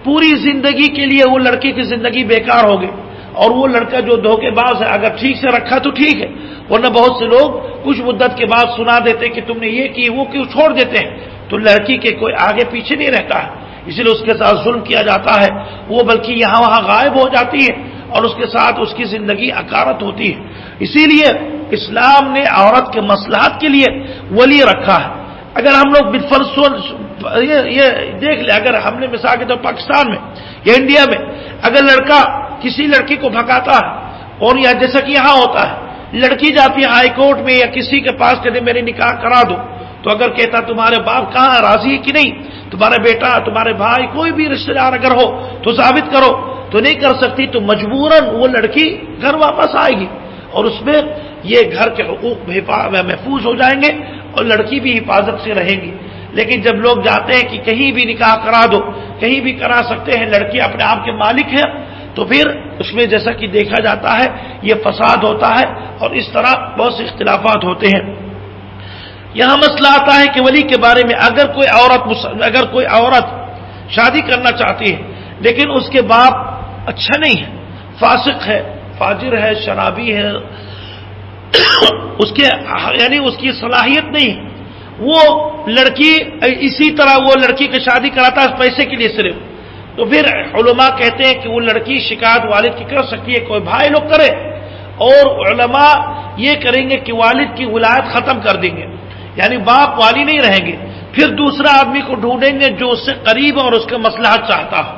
پوری زندگی کے لیے وہ لڑکی کی زندگی بیکار ہوگی، اور وہ لڑکا جو دھوکے باز ہے اگر ٹھیک سے رکھا تو ٹھیک ہے، ورنہ بہت سے لوگ کچھ مدت کے بعد سنا دیتے کہ تم نے یہ کی وہ کیوں، چھوڑ دیتے ہیں. تو لڑکی کے کوئی آگے پیچھے نہیں رہتا ہے، اسی لیے اس کے ساتھ ظلم کیا جاتا ہے. وہ بلکہ یہاں وہاں غائب ہو جاتی ہے اور اس کے ساتھ اس کی زندگی اکارت ہوتی ہے. اسی لیے اسلام نے عورت کے مصلحت کے لیے ولی رکھا ہے. اگر ہم لوگ یہ دیکھ لیں، اگر ہم نے مثال کے طور پاکستان میں یا انڈیا میں اگر لڑکا کسی لڑکی کو بھگاتا ہے، اور یا جیسا کہ یہاں ہوتا ہے لڑکی جاتی ہے ہائی کورٹ میں یا کسی کے پاس کہتے میرے نکاح کرا دو، تو اگر کہتا تمہارے باپ کہاں راضی ہے کہ نہیں، تمہارے بیٹا، تمہارے بھائی، کوئی بھی رشتہ دار اگر ہو تو ثابت کرو، تو نہیں کر سکتی، تو مجبوراً وہ لڑکی گھر واپس آئے گی، اور اس میں یہ گھر کے حقوق محفوظ ہو جائیں گے اور لڑکی بھی حفاظت سے رہیں گی. لیکن جب لوگ جاتے ہیں کہ کہیں بھی نکاح کرا دو، کہیں بھی کرا سکتے ہیں، لڑکی اپنے آپ کے مالک ہے، تو پھر اس میں جیسا کہ دیکھا جاتا ہے یہ فساد ہوتا ہے، اور اس طرح بہت سے اختلافات ہوتے ہیں. یہاں مسئلہ آتا ہے کہ ولی کے بارے میں اگر کوئی عورت شادی کرنا چاہتی ہے لیکن اس کے باپ اچھا نہیں ہے، فاسق ہے، فاجر ہے، شرابی ہے، اس کی صلاحیت نہیں، وہ لڑکی اسی طرح وہ لڑکی کی شادی کراتا ہے پیسے کے لیے صرف، تو پھر علماء کہتے ہیں کہ وہ لڑکی شکایت والد کی کر سکتی ہے، کوئی بھائی لوگ کرے، اور علماء یہ کریں گے کہ والد کی ولایت ختم کر دیں گے، یعنی باپ والی نہیں رہیں گے، پھر دوسرا آدمی کو ڈھونڈیں گے جو اس سے قریب اور اس کے مصلحت چاہتا ہو.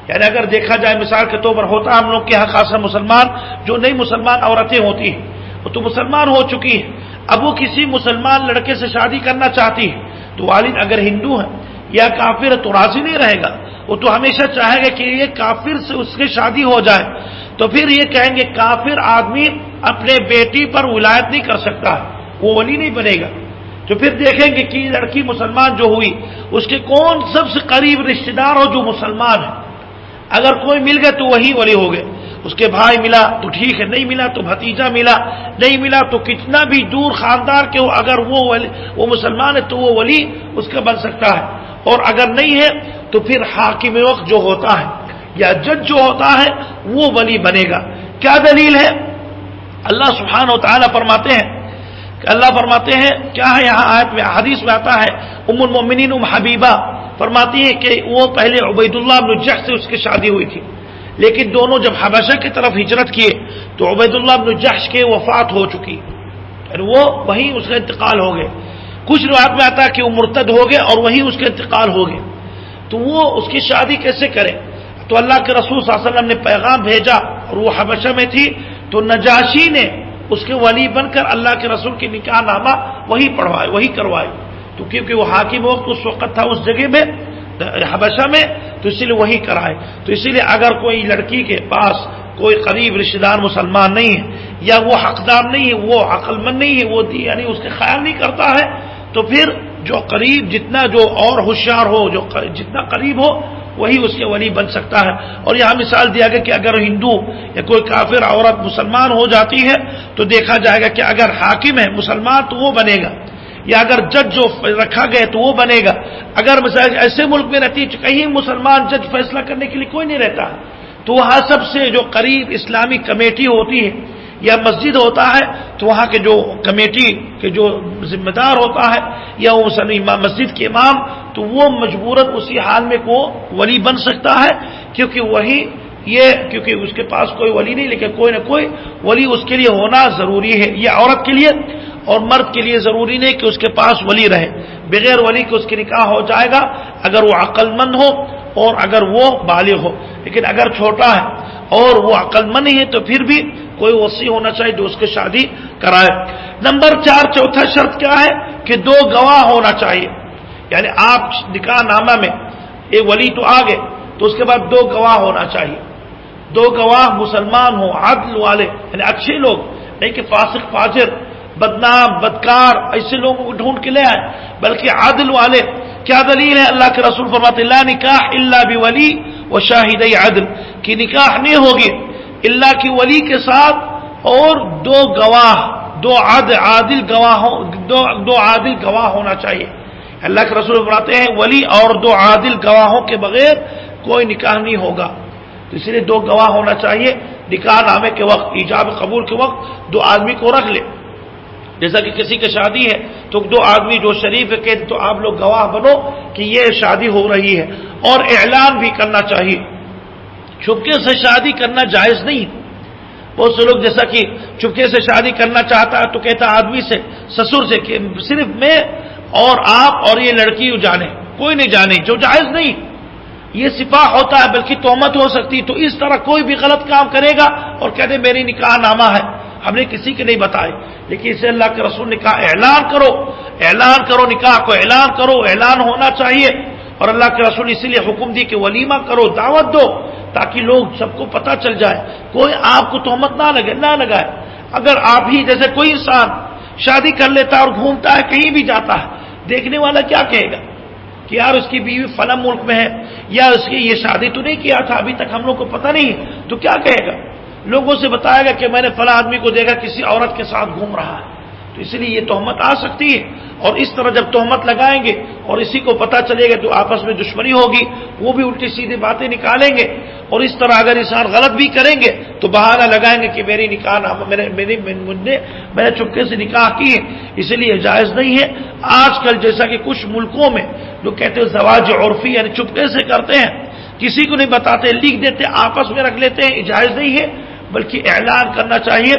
یعنی اگر دیکھا جائے مثال کے طور پر ہوتا ہم لوگ کے یہاں خاصا مسلمان جو نئی مسلمان عورتیں ہوتی ہیں وہ تو مسلمان ہو چکی ہیں، اب وہ کسی مسلمان لڑکے سے شادی کرنا چاہتی ہے تو والد اگر ہندو ہے یا کافر ہے تو راضی نہیں رہے گا، وہ تو ہمیشہ چاہے گا کہ یہ کافر سے اس کی شادی ہو جائے. تو پھر یہ کہیں گے کافر آدمی اپنے بیٹی پر ولایت نہیں کر سکتا، وہ ولی نہیں بنے گا. تو پھر دیکھیں گے کہ لڑکی مسلمان جو ہوئی اس کے کون سب سے قریب رشتہ دار ہو جو مسلمان ہے، اگر کوئی مل گئے تو وہی ولی ہو گئے، اس کے بھائی ملا تو ٹھیک ہے، نہیں ملا تو بھتیجا ملا، نہیں ملا تو کتنا بھی دور خاندان کے ہو، اگر وہ مسلمان ہے تو وہ ولی اس کا بن سکتا ہے، اور اگر نہیں ہے تو پھر حاکم وقت جو ہوتا ہے یا جج جو ہوتا ہے وہ ولی بنے گا۔ کیا دلیل ہے؟ اللہ سبحانہ و تعالیٰ فرماتے ہیں کہ اللہ فرماتے ہیں کیا ہے، یہاں آیت میں حدیث میں آتا ہے، ام المؤمنین ام حبیبہ فرماتی ہے کہ وہ پہلے عبید اللہ بن جحش سے اس کی شادی ہوئی تھی، لیکن دونوں جب حبشہ کی طرف ہجرت کیے تو عبید اللہ بن جحش کے وفات ہو چکی، وہ وہیں اس کا انتقال ہو گئے۔ کچھ روایت میں آتا ہے کہ وہ مرتد ہو گئے اور وہیں اس کا انتقال ہو گئے، تو وہ اس کی شادی کیسے کرے؟ تو اللہ کے رسول صلی اللہ علیہ وسلم نے پیغام بھیجا اور وہ حبشہ میں تھی، تو نجاشی نے اس کے ولی بن کر اللہ کے رسول کی نکاح نامہ وہی پڑھوائے، وہی کروائے، تو کیونکہ وہ حاکم وقت اس وقت تھا اس جگہ میں حبشہ میں، تو اسی لیے وہی کرائے۔ تو اسی لیے اگر کوئی لڑکی کے پاس کوئی قریب رشتہ دار مسلمان نہیں ہے یا وہ حقدار نہیں ہے، وہ عقل مند نہیں ہے، وہ یعنی اس کے خیال نہیں کرتا ہے، تو پھر جو قریب جتنا جو اور ہوشیار ہو، جو جتنا قریب ہو وہی اس کے ولی بن سکتا ہے۔ اور یہاں مثال دیا گیا کہ اگر ہندو یا کوئی کافر عورت مسلمان ہو جاتی ہے تو دیکھا جائے گا کہ اگر حاکم ہے مسلمان تو وہ بنے گا، یا اگر جج جو رکھا گیا تو وہ بنے گا۔ اگر مثلا ایسے ملک میں رہتی ہے کہیں مسلمان جج فیصلہ کرنے کے لیے کوئی نہیں رہتا ہے، تو وہاں سب سے جو قریب اسلامی کمیٹی ہوتی ہے یا مسجد ہوتا ہے تو وہاں کے جو کمیٹی کے جو ذمہ دار ہوتا ہے یا وہ مسجد کے امام، تو وہ مجبوراً اسی حال میں کو ولی بن سکتا ہے، کیونکہ کیونکہ اس کے پاس کوئی ولی نہیں، لیکن کوئی نہ کوئی ولی اس کے لیے ہونا ضروری ہے۔ یہ عورت کے لیے اور مرد کے لیے ضروری نہیں کہ اس کے پاس ولی رہے، بغیر ولی کے اس کی نکاح ہو جائے گا اگر وہ عقل مند ہو اور اگر وہ بالغ ہو، لیکن اگر چھوٹا ہے اور وہ عقل مند نہیں ہے تو پھر بھی کوئی وصی ہونا چاہیے جو اس کی شادی کرائے۔ نمبر 4 چوتھا شرط کیا ہے کہ 2 گواہ ہونا چاہیے، یعنی آپ نکاح نامہ میں ایک ولی تو آ گئے تو اس کے بعد 2 گواہ ہونا چاہیے، 2 گواہ مسلمان ہوں، عدل والے، یعنی اچھے لوگ، نہیں کہ فاسق فاجر بدنام بدکار ایسے لوگوں کو ڈھونڈ کے لے آئے، بلکہ عدل والے۔ کیا دلیل ہے؟ اللہ کے رسول فرماتے لا نکاح الا بولی و شاہدی عدل، کہ نکاح نہیں ہوگی اللہ کی ولی کے ساتھ اور 2 گواہ، 2 عادل گواہ ہونا چاہیے۔ اللہ کے رسول فرماتے ہیں ولی اور 2 عادل گواہوں کے بغیر کوئی نکاح نہیں ہوگا، تو اس لیے 2 گواہ ہونا چاہیے۔ نکاح نامے کے وقت، ایجاب قبول کے وقت 2 آدمی کو رکھ لے، جیسا کہ کسی کی شادی ہے تو 2 آدمی جو شریف ہے کہتے تو آپ لوگ گواہ بنو کہ یہ شادی ہو رہی ہے، اور اعلان بھی کرنا چاہیے۔ چپکے سے شادی کرنا جائز نہیں، بہت سے لوگ جیسا کہ چپکے سے شادی کرنا چاہتا ہے تو کہتا آدمی سے، سسر سے کہ صرف میں اور آپ اور یہ لڑکی جانے، کوئی نہیں جانے، جو جائز نہیں، یہ سفاح ہوتا ہے بلکہ تہمت ہو سکتی۔ تو اس طرح کوئی بھی غلط کام کرے گا اور کہتے میری نکاح نامہ ہے، ہم نے کسی کے نہیں بتائے، لیکن اسے اللہ کے رسول نے کہا اعلان کرو، اعلان کرو، نکاح کو اعلان کرو، اعلان ہونا چاہیے۔ اور اللہ کے رسول اسی لیے حکم دی کہ ولیمہ کرو، دعوت دو، تاکہ لوگ سب کو پتہ چل جائے، کوئی آپ کو تہمت نہ لگائے۔ اگر آپ ہی جیسے کوئی انسان شادی کر لیتا ہے اور گھومتا ہے کہیں بھی جاتا ہے، دیکھنے والا کیا کہے گا کہ یار اس کی بیوی فلاں ملک میں ہے، یا اس کی یہ شادی تو نہیں کیا تھا ابھی تک ہم لوگ کو پتہ نہیں ہے، تو کیا کہے گا؟ لوگوں سے بتائے گا کہ میں نے فلاں آدمی کو دیکھا کسی عورت کے ساتھ گھوم رہا ہے، تو اس لیے یہ تہمت آ سکتی ہے۔ اور اس طرح جب تہمت لگائیں گے اور اسی کو پتہ چلے گا تو آپس میں دشمنی ہوگی، وہ بھی الٹی سیدھی باتیں نکالیں گے، اور اس طرح اگر انسان غلط بھی کریں گے تو بہانہ لگائیں گے کہ میری نکاح میں نے چپکے سے نکاح کی ہے، اس لیے جائز نہیں ہے۔ آج کل جیسا کہ کچھ ملکوں میں جو کہتے ہیں زواج عرفی، یعنی چپکے سے کرتے ہیں، کسی کو نہیں بتاتے، لکھ دیتے، آپس میں رکھ لیتے ہیں، جائز نہیں ہے، بلکہ اعلان کرنا چاہیے۔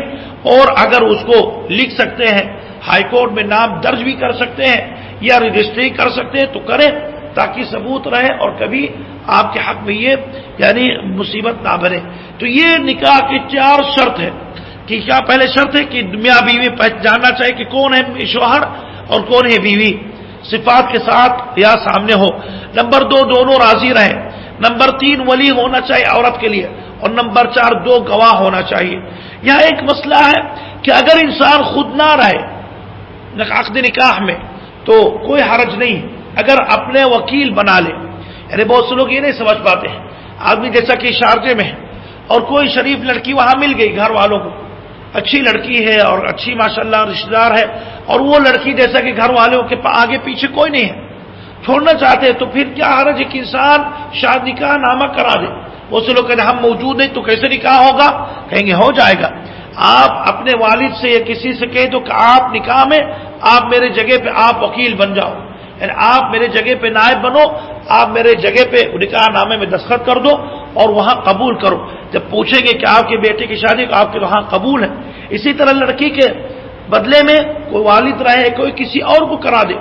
اور اگر اس کو لکھ سکتے ہیں، ہائی کورٹ میں نام درج بھی کر سکتے ہیں یا رجسٹری کر سکتے ہیں تو کریں، تاکہ ثبوت رہے اور کبھی آپ کے حق میں یہ یعنی مصیبت نہ بنے۔ تو یہ نکاح کی 4 شرط ہے کہ کیا پہلے شرط ہے کہ میاں بیوی جاننا چاہیے کہ کون ہے شوہر اور کون ہے بیوی، صفات کے ساتھ یا سامنے ہو۔ نمبر 2 دونوں راضی رہیں۔ نمبر 3 ولی ہونا چاہیے عورت کے لیے، اور نمبر 4 2 گواہ ہونا چاہیے۔ یہاں ایک مسئلہ ہے کہ اگر انسان خود نہ رہے عقد نکاح میں تو کوئی حرج نہیں، اگر اپنے وکیل بنا لے۔ یعنی بہت سے لوگ یہ نہیں سمجھ پاتے ہیں، آدمی جیسا کہ شارجے میں ہے اور کوئی شریف لڑکی وہاں مل گئی گھر والوں کو، اچھی لڑکی ہے اور اچھی ماشاءاللہ رشتہ دار ہے، اور وہ لڑکی جیسا کہ گھر والوں کے آگے پیچھے کوئی نہیں ہے، چھوڑنا چاہتے ہیں، تو پھر کیا حرج ہے کہ انسان شادی نکاح نامہ کرا دے؟ وہ سے لوگ کہتے ہیں ہم موجود نہیں تو کیسے نکاح ہوگا؟ کہیں گے ہو جائے گا۔ آپ اپنے والد سے یا کسی سے کہیں تو کہ آپ نکاح میں آپ میرے جگہ پہ آپ وکیل بن جاؤ، یعنی آپ میرے جگہ پہ نائب بنو، آپ میرے جگہ پہ نکاح نامے میں دستخط کر دو اور وہاں قبول کرو۔ جب پوچھیں گے کہ آپ کے بیٹے کی شادی تو آپ کے وہاں قبول ہے۔ اسی طرح لڑکی کے بدلے میں کوئی والد رہے کوئی کسی اور کو کرا دے،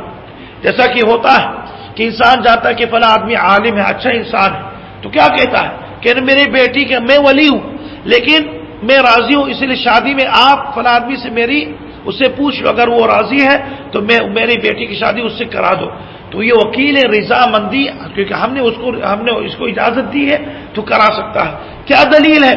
جیسا کہ ہوتا ہے کہ انسان جاتا ہے کہ فلاں آدمی عالم ہے، اچھا انسان ہے، تو کیا کہتا ہے کہ میری بیٹی کے میں ولی ہوں لیکن میں راضی ہوں، اسی لیے شادی میں آپ فلاں آدمی سے میری اس سے پوچھ لو، اگر وہ راضی ہے تو میں میری بیٹی کی شادی اس سے کرا دو۔ تو یہ وکیل ہے رضامندی، کیونکہ ہم نے اس کو اجازت دی ہے تو کرا سکتا ہے۔ کیا دلیل ہے؟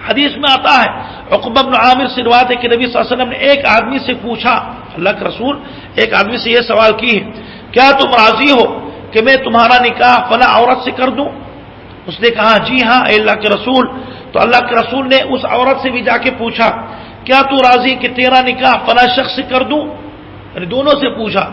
حدیث میں آتا ہے، عقبہ بن عامر سے روایت ہے کہ نبی صلی اللہ علیہ وسلم نے ایک آدمی سے پوچھا، اللہ کے رسول ایک آدمی سے یہ سوال کی ہے، کیا تم راضی ہو کہ میں تمہارا نکاح فلاں عورت سے کر دوں؟ اس نے کہا جی ہاں اے اللہ کے رسول۔ تو اللہ کے رسول نے اس عورت سے بھی جا کے پوچھا، کیا تو راضی کہ تیرا نکاح فلاں شخص سے کر دوں؟ یعنی دونوں سے پوچھا۔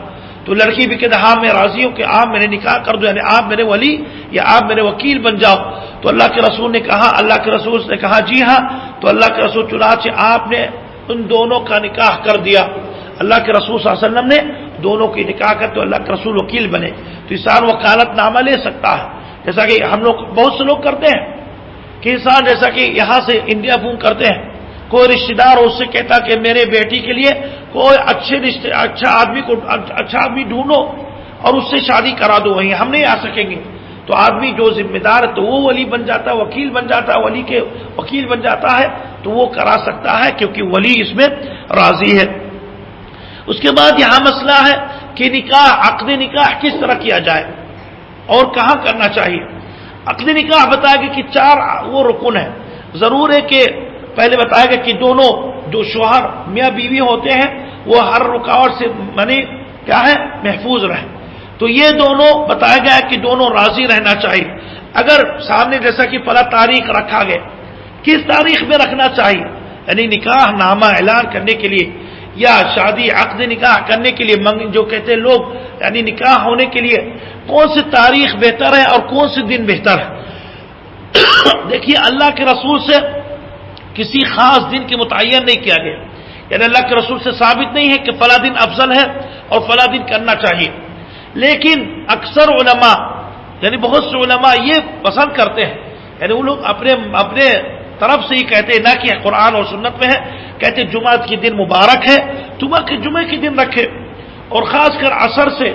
تو لڑکی بھی کہتا ہاں میں راضی ہوں کہ آپ میرے نکاح کر دو، یعنی آپ میرے ولی یا آپ میرے وکیل بن جاؤ۔ تو اللہ کے رسول نے کہا، اللہ کے رسول نے کہا جی ہاں۔ تو اللہ کے رسول چنانچہ آپ نے ان دونوں کا نکاح کر دیا۔ اللہ کے رسول صلی اللہ علیہ وسلم نے دونوں کی نکاح کر تو اللہ کے رسول وکیل بنے۔ تو انسان وکالت نامہ لے سکتا ہے، جیسا کہ ہم لوگ بہت سے لوگ کرتے ہیں کہ انسان جیسا کہ یہاں سے انڈیا فون کرتے ہیں، کوئی رشتہ دار اس سے کہتا کہ میرے بیٹی کے لیے کوئی اچھا آدمی ڈھونڈو اور اس سے شادی کرا دو، وہیں ہم نہیں آ سکیں گے۔ تو آدمی جو ذمہ دار ہے تو وہ ولی بن جاتا ہے، وکیل بن جاتا ہے، ولی کے وکیل بن جاتا ہے، تو وہ کرا سکتا ہے کیونکہ ولی اس میں راضی ہے۔ اس کے بعد یہاں مسئلہ ہے کہ نکاح، عقد نکاح کس طرح کیا جائے اور کہاں کرنا چاہیے۔ عقد نکاح بتایا گیا کہ 4 وہ رکن ہے، ضرور ہے کہ پہلے بتایا گیا کہ دونوں جو شوہر میاں بیوی ہوتے ہیں وہ ہر رکاوٹ سے کیا ہے محفوظ رہیں۔ تو یہ دونوں بتایا گیا کہ دونوں راضی رہنا چاہیے۔ اگر سامنے جیسا کہ فلاں تاریخ رکھا گیا، کس تاریخ میں رکھنا چاہیے؟ یعنی نکاح نامہ اعلان کرنے کے لیے یا شادی عقد نکاح کرنے کے لیے جو کہتے ہیں لوگ، یعنی نکاح ہونے کے لیے کون سی تاریخ بہتر ہے اور کون سے دن بہتر ہے؟ دیکھیے اللہ کے رسول سے کسی خاص دن کے متعین نہیں کیا گیا، یعنی اللہ کے رسول سے ثابت نہیں ہے کہ فلاں دن افضل ہے اور فلاں دن کرنا چاہیے، لیکن اکثر علماء یعنی بہت سے علماء یہ پسند کرتے ہیں، یعنی وہ لوگ اپنے طرف سے ہی کہتے ہیں، نہ کہ قرآن اور سنت میں ہے، کہتے جمعہ کے دن مبارک ہے، جمعے کے دن رکھے، اور خاص کر عصر سے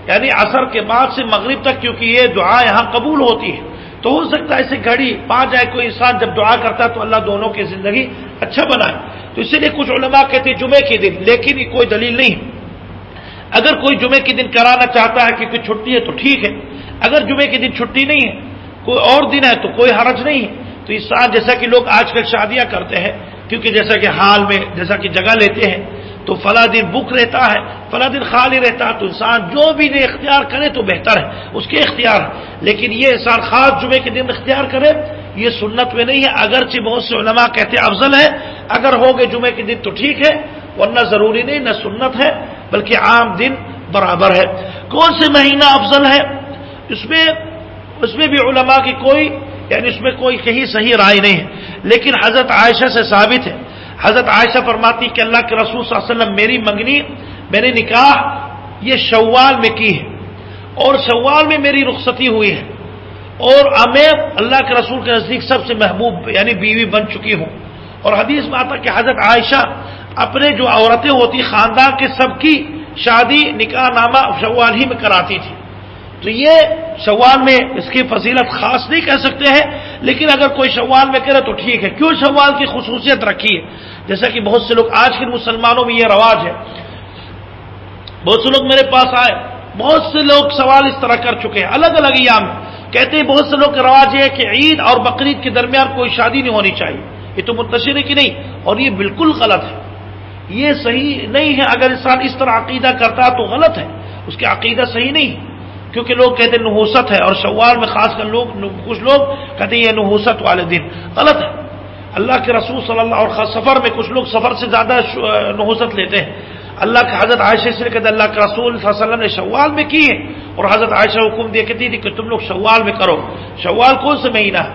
یعنی عصر کے بعد سے مغرب تک، کیونکہ یہ دعا یہاں قبول ہوتی ہے۔ تو ہو سکتا ہے ایسے گھڑی پا جائے کوئی انسان جب دعا کرتا ہے تو اللہ دونوں کی زندگی اچھا بنائے، تو اسی لیے کچھ علماء کہتے ہیں جمعے کے دن، لیکن یہ کوئی دلیل نہیں ہے۔ اگر کوئی جمعے کے دن کرانا چاہتا ہے کیونکہ چھٹی ہے تو ٹھیک ہے، اگر جمعے کے دن چھٹی نہیں ہے کوئی اور دن ہے تو کوئی حرج نہیں ہے۔ تو انسان جیسا کہ لوگ آج کل شادیاں کرتے ہیں، کیونکہ جیسا کہ حال میں جیسا کہ جگہ لیتے ہیں تو فلاں دن بک رہتا ہے، فلاں دن خالی رہتا ہے، تو انسان جو بھی دن اختیار کرے تو بہتر ہے، اس کے اختیار ہے، لیکن یہ انسان خاص جمعے کے دن اختیار کرے یہ سنت میں نہیں ہے، اگرچہ بہت سے علماء کہتے ہیں افضل ہے، اگر ہو گئے جمعے کے دن تو ٹھیک ہے، ورنہ ضروری نہیں، نہ سنت ہے بلکہ عام دن برابر ہے۔ کون سے مہینہ افضل ہے اس میں بھی علماء کی کوئی یعنی اس میں کوئی کہیں صحیح رائے نہیں ہے، لیکن حضرت عائشہ سے ثابت ہے، حضرت عائشہ فرماتی کہ اللہ کے رسول صلی اللہ علیہ وسلم میری منگنی، میں نے نکاح یہ شوال میں کی ہے اور شوال میں میری رخصتی ہوئی ہے، اور میں اللہ کے رسول کے نزدیک سب سے محبوب یعنی بیوی بن چکی ہوں۔ اور حدیث میں آتا کہ حضرت عائشہ اپنے جو عورتیں ہوتی خاندان کے سب کی شادی نکاح نامہ شوال ہی میں کراتی تھی، تو یہ شوال میں اس کی فضیلت خاص نہیں کہہ سکتے ہیں، لیکن اگر کوئی شوال میں کرے تو ٹھیک ہے۔ کیوں شوال کی خصوصیت رکھی ہے؟ جیسا کہ بہت سے لوگ آج کے مسلمانوں میں یہ رواج ہے، بہت سے لوگ میرے پاس آئے، بہت سے لوگ سوال اس طرح کر چکے ہیں الگ الگ ایام میں، کہتے ہیں بہت سے لوگ کا رواج یہ ہے کہ عید اور بقرعید کے درمیان کوئی شادی نہیں ہونی چاہیے، یہ تو منتشر ہے کہ نہیں؟ اور یہ بالکل غلط ہے، یہ صحیح نہیں ہے۔ اگر انسان اس طرح عقیدہ کرتا ہے تو غلط ہے، اس کے عقیدہ صحیح نہیں ہے۔ کیونکہ لوگ کہتے ہیں نحوست ہے، اور شوال میں خاص کر کچھ لوگ کہتے ہیں یہ نحوست والے دن، غلط ہے۔ اللہ کے رسول صلی اللہ اور خاص سفر میں کچھ لوگ سفر سے زیادہ نحوست لیتے ہیں۔ اللہ کے حضرت عائشہ سے کہتے ہیں اللہ کے رسول صلی اللہ علیہ وسلم نے شوال میں کی ہے، اور حضرت عائشہ حکم دیا کرتی تھی کہ تم لوگ شوال میں کرو۔ شوال کون سے مہینہ ہے؟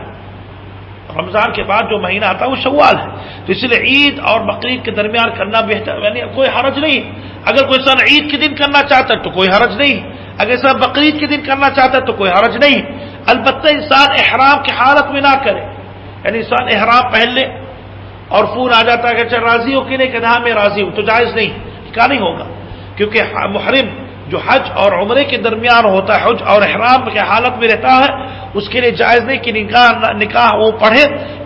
رمضان کے بعد جو مہینہ آتا ہے وہ شوال ہے، تو اس لیے عید اور بقرعید کے درمیان کرنا بہتر، یعنی کوئی حرج نہیں۔ اگر کوئی انسان عید کے دن کرنا چاہتا ہے تو کوئی حرج نہیں، اگر انسان بقرعید کے دن کرنا چاہتا ہے تو کوئی حرج نہیں۔ البتہ انسان احرام کی حالت میں نہ کرے، یعنی انسان احرام پہن لے اور فون آ جاتا ہے کہ اچھا راضی ہو کہ نہیں، کہ ہاں میں راضی ہوں، تو جائز نہیں، کیا نہیں ہوگا، کیونکہ محرم جو حج اور عمرے کے درمیان ہوتا ہے، حج اور احرام کی حالت میں رہتا ہے، اس کے لیے جائز نہیں کہ نکاح وہ پڑھے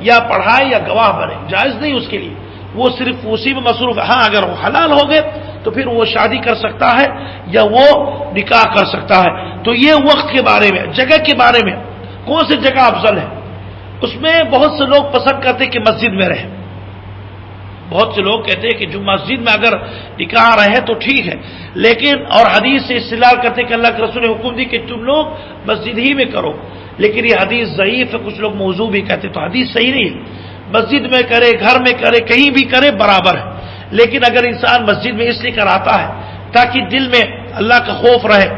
یا پڑھائے یا گواہ بنے، جائز نہیں اس کے لیے، وہ صرف اسی میں مصروف ہے۔ ہاں اگر وہ حلال ہو گئے تو پھر وہ شادی کر سکتا ہے یا وہ نکاح کر سکتا ہے۔ تو یہ وقت کے بارے میں، جگہ کے بارے میں، کون سی جگہ افضل ہے، اس میں بہت سے لوگ پسند کرتے کہ مسجد میں رہے، بہت سے لوگ کہتے ہیں کہ جو مسجد میں اگر نکاح رہے تو ٹھیک ہے، لیکن اور حدیث سے استدلال کرتے کہ اللہ کے رسول نے حکم دی کہ تم لوگ مسجد ہی میں کرو، لیکن یہ حدیث ضعیف ہے، کچھ لوگ موضوع بھی کہتے تو حدیث صحیح نہیں ہے، مسجد میں کرے، گھر میں کرے، کہیں بھی کرے برابر ہے، لیکن اگر انسان مسجد میں اس لیے کراتا ہے تاکہ دل میں اللہ کا خوف رہے،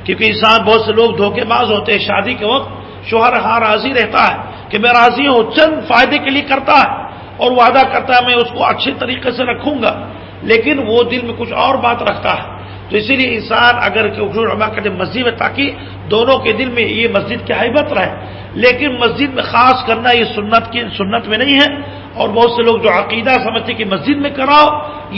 کیونکہ انسان بہت سے لوگ دھوکے باز ہوتے ہیں، شادی کے وقت شوہر ہاں راضی رہتا ہے کہ میں راضی ہوں، چند فائدے کے لیے کرتا ہے اور وعدہ کرتا ہے میں اس کو اچھے طریقے سے رکھوں گا، لیکن وہ دل میں کچھ اور بات رکھتا ہے۔ تو اسی لیے انسان اگر علماء کہتے ہیں مسجد میں، تاکہ دونوں کے دل میں یہ مسجد کی حیبت رہے، لیکن مسجد میں خاص کرنا یہ سنت میں نہیں ہے، اور بہت سے لوگ جو عقیدہ سمجھتے کہ مسجد میں کراؤ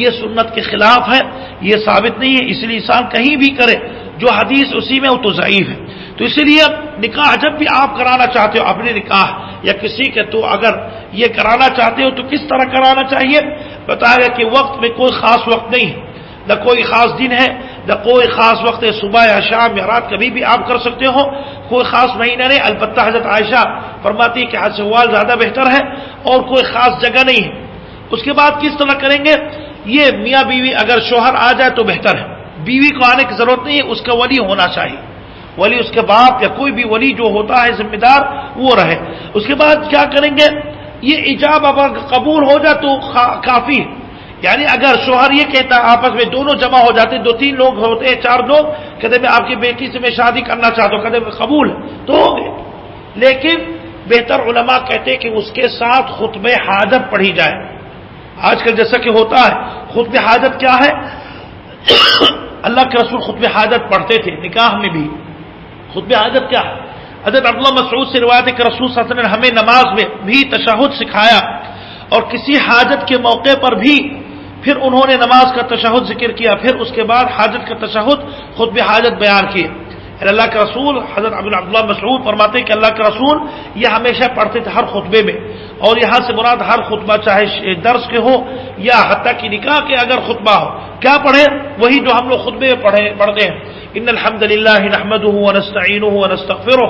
یہ سنت کے خلاف ہے، یہ ثابت نہیں ہے، اس لیے انسان کہیں بھی کرے، جو حدیث اسی میں وہ تو ضعیف ہے۔ تو اسی لیے نکاح جب بھی آپ کرانا چاہتے ہو، اپنے نکاح یا کسی کے، تو اگر یہ کرانا چاہتے ہو تو کس طرح کرانا چاہیے؟ بتایا گیا کہ وقت میں کوئی خاص وقت نہیں ہے، نہ کوئی خاص دن ہے، نہ کوئی خاص وقت ہے، صبح یا شام یا رات کبھی بھی آپ کر سکتے ہو، کوئی خاص مہینہ نہیں۔ البتہ حضرت عائشہ فرماتی ہے کہ حج شوال زیادہ بہتر ہے، اور کوئی خاص جگہ نہیں ہے۔ اس کے بعد کس طرح کریں گے؟ یہ میاں بیوی اگر شوہر آ جائے تو بہتر ہے، بیوی کو آنے کی ضرورت نہیں ہے، اس کا ولی ہونا چاہیے، ولی اس کے باپ یا کوئی بھی ولی جو ہوتا ہے ذمہ دار وہ رہے۔ اس کے بعد کیا کریں گے؟ یہ ایجاب اگر قبول ہو جائے تو کافی، یعنی اگر شوہر یہ کہتا ہے، آپس میں دونوں جمع ہو جاتے، 2-3 لوگ ہوتے ہیں، 4 لوگ کہتے میں آپ کی بیٹی سے میں شادی کرنا چاہتا ہوں، کہتے میں قبول تو ہو گئے، لیکن بہتر علماء کہتے ہیں کہ اس کے ساتھ خطبہ حاجت پڑھی جائے۔ آج کل جیسا کہ ہوتا ہے، خطبہ حاجت کیا ہے؟ اللہ کے رسول خطبہ حاجت پڑھتے تھے، نکاح میں بھی خطبہ حاجت کیا ہے؟ حضرت عبداللہ مسعود سے روایت ہے کہ رسول صلی اللہ علیہ وسلم نے ہمیں نماز میں بھی تشہد سکھایا، اور کسی حاجت کے موقع پر بھی پھر انہوں نے نماز کا تشہد ذکر کیا، پھر اس کے بعد حاجت کا تشہد خطبہ حاجت بیان کیے۔ اللہ کے رسول حضرت عبداللہ مسعود فرماتے ہیں کہ اللہ کے رسول یہ ہمیشہ پڑھتے تھے ہر خطبے میں، اور یہاں سے مراد ہر خطبہ چاہے درس کے ہو یا حتیٰ کہ نکاح کے اگر خطبہ ہو، کیا پڑھے؟ وہی جو ہم لوگ خطبے میں پڑھتے ہیں، ان الحمد للہ نحمده ونستعینه ونستغفره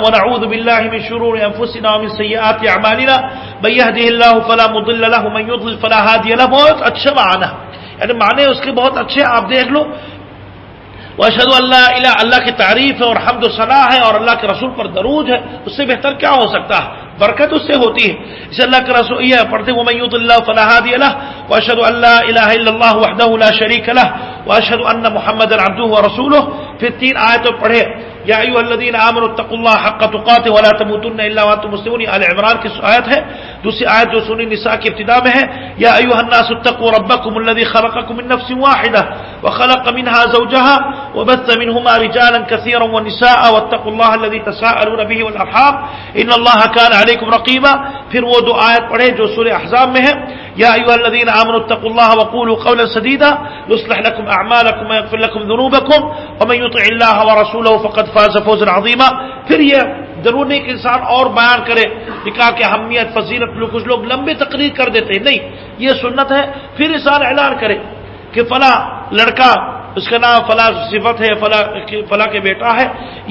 ونعوذ باللہ من شرور انفسنا ومن سیئات اعمالنا من يهده الله فلا مضل له ومن يضلل فلا هادي له۔ بہت اچھا معنی، یعنی معنی اس کے بہت اچھے، آپ دیکھ لو۔ واشهد ان لا الہ، اللہ کی تعریف ہے اور حمد و ثنا ہے، اور اللہ کے رسول پر درود ہے، اس سے بہتر کیا ہو سکتا ہے؟ برکت اس سے ہوتی ہے۔ اس اللہ کے رسول یہ پڑھتے ومن يضلل الله فلا هادي له واشهد ان لا اله الا الله وحده لا شريك له واشهد ان محمدا عبده ورسوله۔ پھر 3 آیتیں پڑھے، یا ایھا الذین آمنوا اتقوا اللہ حق تقاته ولا تموتن الا وانتم مسلمون، آل عمران کی آیت ہے۔ دوسری آیت جو سورۃ النساء کی ابتدا میں ہے، یا ایھا الناس اتقوا ربکم الذی خلقکم من نفس واحدہ وخلق منها زوجها وبث منهما رجالا كثيرا ونساء واتقوا الله الذي تساءلون به والارحام ان الله كان عليكم رقيبا۔ پھر وہ 2 آیت پڑھے جو سورۃ احزاب میں ہے، یا ایھا الذین آمنوا اتقوا الله وقولوا قولا سدیدا يصلح لكم اعمالكم ويغفر لكم ذنوبكم ومن يطع الله ورسوله فقد فاز فوزا عظیما۔ پھر یہ ضرور نہیں کہ انسان اور بیان کرے نکاح کی اہمیت فضیلت، کچھ لوگ لمبے تقریر کر دیتے ہیں، نہیں، یہ سنت ہے۔ پھر انسان اعلان کرے کہ فلاں لڑکا، اس کا نام فلاں صفت ہے، فلاں کے بیٹا ہے،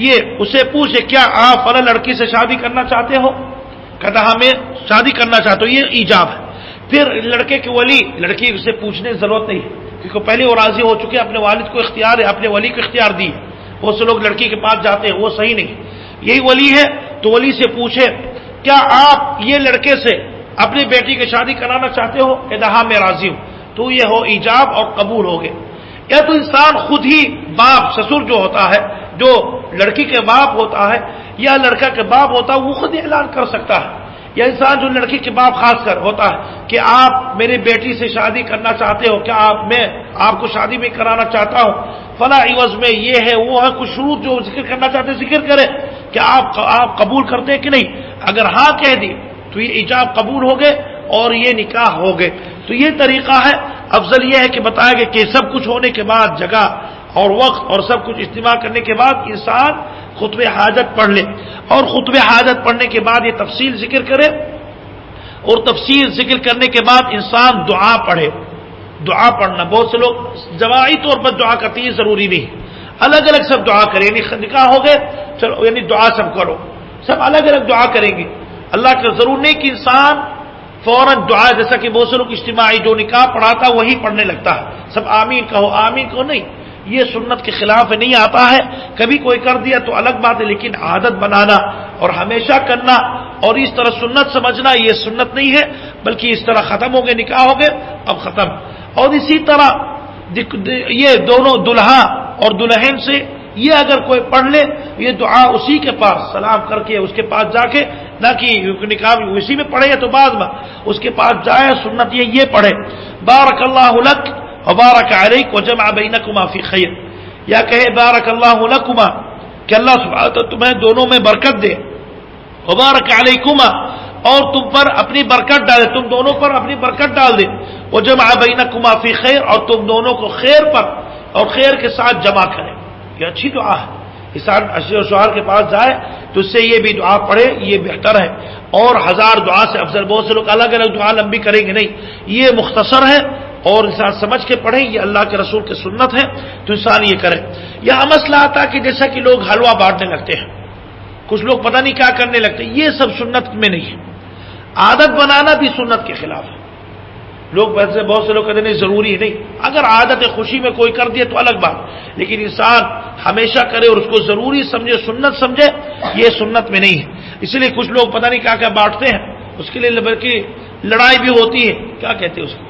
یہ اسے پوچھے کیا آپ فلاں لڑکی سے شادی کرنا چاہتے ہو؟ کہتا ہاں میں شادی کرنا چاہتا ہوں، یہ ایجاب ہے۔ پھر لڑکے کے ولی، لڑکی سے پوچھنے کی ضرورت نہیں ہے کیونکہ پہلے وہ راضی ہو چکے، اپنے والد کو اختیار ہے، اپنے ولی کو اختیار دی، بہت سے لوگ لڑکی کے پاس جاتے ہیں، وہ صحیح نہیں. یہی ولی ہے تو ولی سے پوچھے کیا آپ یہ لڑکے سے اپنی بیٹی کی شادی کرانا چاہتے ہو؟ کہتا ہاں میں راضی ہوں. تو یہ ہو ایجاب اور قبول ہو گئے. یا تو انسان خود ہی باپ سسر جو ہوتا ہے، جو لڑکی کے باپ ہوتا ہے یا لڑکا کے باپ ہوتا ہے، وہ خود اعلان کر سکتا ہے. یا انسان جو لڑکی کے باپ خاص کر ہوتا ہے کہ آپ میری بیٹی سے شادی کرنا چاہتے ہو، کیا میں آپ کو شادی میں کرانا چاہتا ہوں، فلاں عوض میں یہ ہے وہ ہے، کچھ شروط جو ذکر کرنا چاہتے ہیں ذکر کرے کہ آپ قبول کرتے ہیں کہ نہیں. اگر ہاں کہہ دی تو یہ ایجاب قبول ہو گئے اور یہ نکاح ہو گئے. تو یہ طریقہ ہے. افضل یہ ہے کہ بتایا گیا کہ سب کچھ ہونے کے بعد جگہ اور وقت اور سب کچھ اجتماع کرنے کے بعد انسان خطبہ حاجت پڑھ لے، اور خطبہ حاجت پڑھنے کے بعد یہ تفصیل ذکر کرے، اور تفصیل ذکر کرنے کے بعد انسان دعا پڑھے. دعا پڑھنا بہت سے لوگ جماعی طور پر دعا کرتے ہیں، ضروری نہیں، الگ الگ سب دعا کریں. یعنی نکاح ہو گئے چلو یعنی دعا سب کرو، سب الگ الگ دعا کریں گے. اللہ کا ضرور نہیں کہ انسان فوراً دعا، جیسا کہ بہت سے لوگ اجتماعی جو نکاح پڑھاتا وہی پڑھنے لگتا ہے، سب آمین کہو آمین کہو. نہیں، یہ سنت کے خلاف نہیں آتا ہے. کبھی کوئی کر دیا تو الگ بات ہے، لیکن عادت بنانا اور ہمیشہ کرنا اور اس طرح سنت سمجھنا یہ سنت نہیں ہے، بلکہ اس طرح ختم ہو گئے، نکاح ہو گئے اب ختم. اور اسی طرح یہ دونوں دلہا اور دلہن سے یہ اگر کوئی پڑھ لے یہ دعا اسی کے پاس سلام کر کے اس کے پاس جا کے، نہ کہ نکاح اسی میں پڑھے یا تو بعد میں اس کے پاس جائے. سنت یہ پڑھے بارک اللہ لک وبارک علیک وجمع بینکما فی خیر، یا کہے بارک اللہ لکما کہ اللہ سبحانہ وتعالی تمہیں دونوں میں برکت دے، وبارک علیکما اور تم پر اپنی برکت ڈالے، تم دونوں پر اپنی برکت ڈال دے، وجمع بینکما فی خیر اور تم دونوں کو خیر پر اور خیر کے ساتھ جمع کرے. یہ اچھی دعا ہے. انسان شوہر کے پاس جائے تو اس سے یہ بھی دعا پڑھے، یہ بہتر ہے. اور ہزار دعا سے افضل. بہت سے لوگ الگ الگ دعا لمبی کریں گے، نہیں، یہ مختصر ہے اور انسان سمجھ کے پڑھے، یہ اللہ کے رسول کی سنت ہے تو انسان یہ کرے. یہاں مسئلہ آتا کہ جیسا کہ لوگ حلوہ بانٹنے لگتے ہیں، کچھ لوگ پتہ نہیں کیا کرنے لگتے، یہ سب سنت میں نہیں ہے. عادت بنانا بھی سنت کے خلاف ہے. لوگ ویسے بہت سے لوگ کہتے ہیں ضروری نہیں، اگر عادت خوشی میں کوئی کر دیا تو الگ بات، لیکن انسان ہمیشہ کرے اور اس کو ضروری سمجھے، سنت سمجھے، یہ سنت میں نہیں ہے. اس لیے کچھ لوگ پتہ نہیں کیا کیا بانٹتے ہیں، اس کے لیے بلکہ لڑائی بھی ہوتی ہے. کیا کہتے ہیں اس کو؟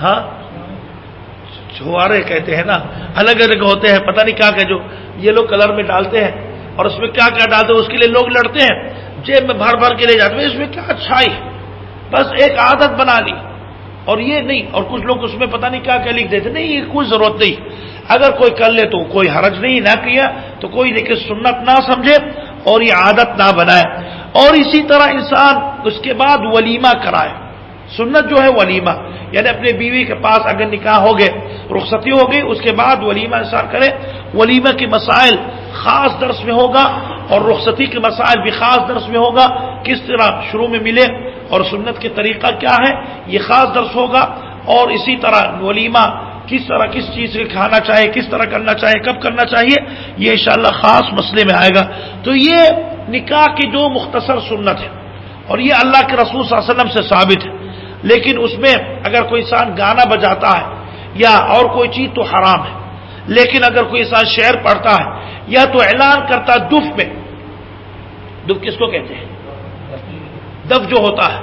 ہاں چھوارے کہتے ہیں نا، الگ الگ ہوتے ہیں، پتہ نہیں کیا کہ جو یہ لوگ کلر میں ڈالتے ہیں اور اس میں کیا کیا ڈالتے ہیں، اس کے لیے لوگ لڑتے ہیں، جیب میں بھر بھر کے لے جاتے ہیں. اس میں کیا اچھائی ہے، بس ایک عادت بنا لی. اور یہ نہیں، اور کچھ لوگ اس میں پتہ نہیں کیا کیا لکھ دیتے. نہیں، یہ کوئی ضرورت نہیں. اگر کوئی کر لے تو کوئی حرج نہیں، نہ کیا تو کوئی، لیکن سنت نہ سمجھے اور یہ عادت نہ بنائے. اور اسی طرح انسان اس کے بعد ولیمہ کرائے. سنت جو ہے ولیمہ، یعنی اپنے بیوی کے پاس اگر نکاح ہو گئے، رخصتی ہو گئی، اس کے بعد ولیمہ انسان کرے. ولیمہ کے مسائل خاص درس میں ہوگا اور رخصتی کے مسائل بھی خاص درس میں ہوگا. کس طرح شروع میں ملے اور سنت کے طریقہ کیا ہے یہ خاص درس ہوگا. اور اسی طرح ولیمہ کس طرح کس چیز سے کھانا چاہیے، کس طرح کرنا چاہیے، کب کرنا چاہیے، یہ انشاءاللہ خاص مسئلے میں آئے گا. تو یہ نکاح کی جو مختصر سنت ہے اور یہ اللہ کے رسول صلی اللہ علیہ وسلم سے ثابت ہے. لیکن اس میں اگر کوئی انسان گانا بجاتا ہے یا اور کوئی چیز تو حرام ہے. لیکن اگر کوئی انسان شعر پڑھتا ہے یا تو اعلان کرتا ہے دف میں، دف کس کو کہتے ہیں؟ دف جو ہوتا ہے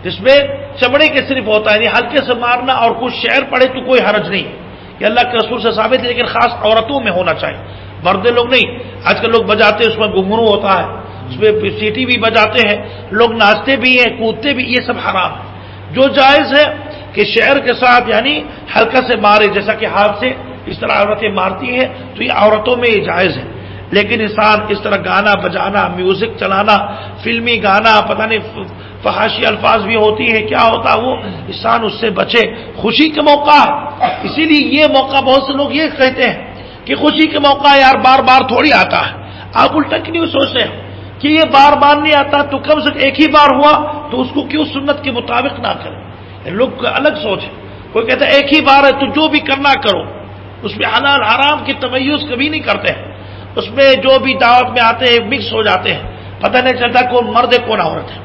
جس میں چمڑے کے صرف ہوتا ہے، یعنی ہلکے سے مارنا، اور کچھ شعر پڑھے تو کوئی حرج نہیں ہے. یہ اللہ کے رسول سے ثابت ہے، لیکن خاص عورتوں میں ہونا چاہیے، مرد لوگ نہیں. آج کل لوگ بجاتے ہیں، اس میں گھنگرو ہوتا ہے، اس میں سیٹی بھی بجاتے ہیں، لوگ ناچتے بھی ہیں، کودتے بھی، یہ سب حرام ہے. جو جائز ہے کہ شعر کے ساتھ یعنی ہلکا سے مارے، جیسا کہ ہاتھ سے اس طرح عورتیں مارتی ہیں، تو یہ عورتوں میں یہ جائز ہے. لیکن انسان اس طرح گانا بجانا، میوزک چلانا، فلمی گانا، پتہ نہیں فحاشی الفاظ بھی ہوتی ہے، کیا ہوتا ہے، وہ انسان اس سے بچے. خوشی کے موقع ہے، اسی لیے یہ موقع بہت سے لوگ یہ کہتے ہیں کہ خوشی کے موقع یار بار بار تھوڑی آتا ہے. آپ الٹا کیوں سوچتے ہیں کہ یہ بار بار نہیں آتا تو کم سے کم ایک ہی بار ہوا تو اس کو کیوں سنت کے مطابق نہ کریں. لوگ الگ سوچ ہے. کوئی کہتا ہے ایک ہی بار ہے تو جو بھی کرنا کرو، اس میں حلال حرام کی تمیز کبھی نہیں کرتے ہیں. اس میں جو بھی دعوت میں آتے ہیں مکس ہو جاتے ہیں، پتہ نہیں چلتا کون مرد ہے کون عورت ہے،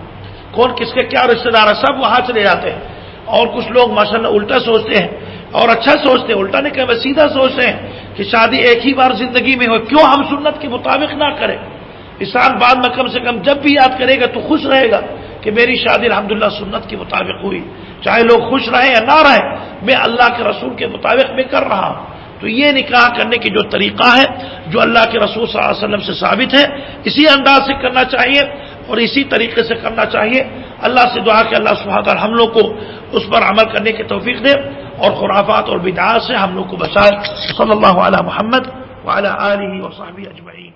کون کس کے کیا رشتہ دار ہے، سب وہاں چلے جاتے ہیں. اور کچھ لوگ ماشاءاللہ الٹا سوچتے ہیں اور اچھا سوچتے ہیں، الٹا نہیں کہ وہ سیدھا سوچتے ہیں کہ شادی ایک ہی بار زندگی میں ہو، کیوں ہم سنت کے مطابق نہ کریں؟ انسان بعد میں کم سے کم جب بھی یاد کرے گا تو خوش رہے گا کہ میری شادی الحمدللہ سنت کے مطابق ہوئی، چاہے لوگ خوش رہیں یا نہ رہیں، میں اللہ کے رسول کے مطابق میں کر رہا ہوں۔ تو یہ نکاح کرنے کی جو طریقہ ہے جو اللہ کے رسول صلی اللہ علیہ وسلم سے ثابت ہے، اسی انداز سے کرنا چاہیے اور اسی طریقے سے کرنا چاہیے۔ اللہ سے دعا کہ اللہ سبحانہ وتعالی ہم لوگ کو اس پر عمل کرنے کی توفیق دے اور خرافات اور بدعات سے ہم لوگ کو بچائے۔ صلی اللہ علی محمد وعلی آلہ وصحبہ اجمعین۔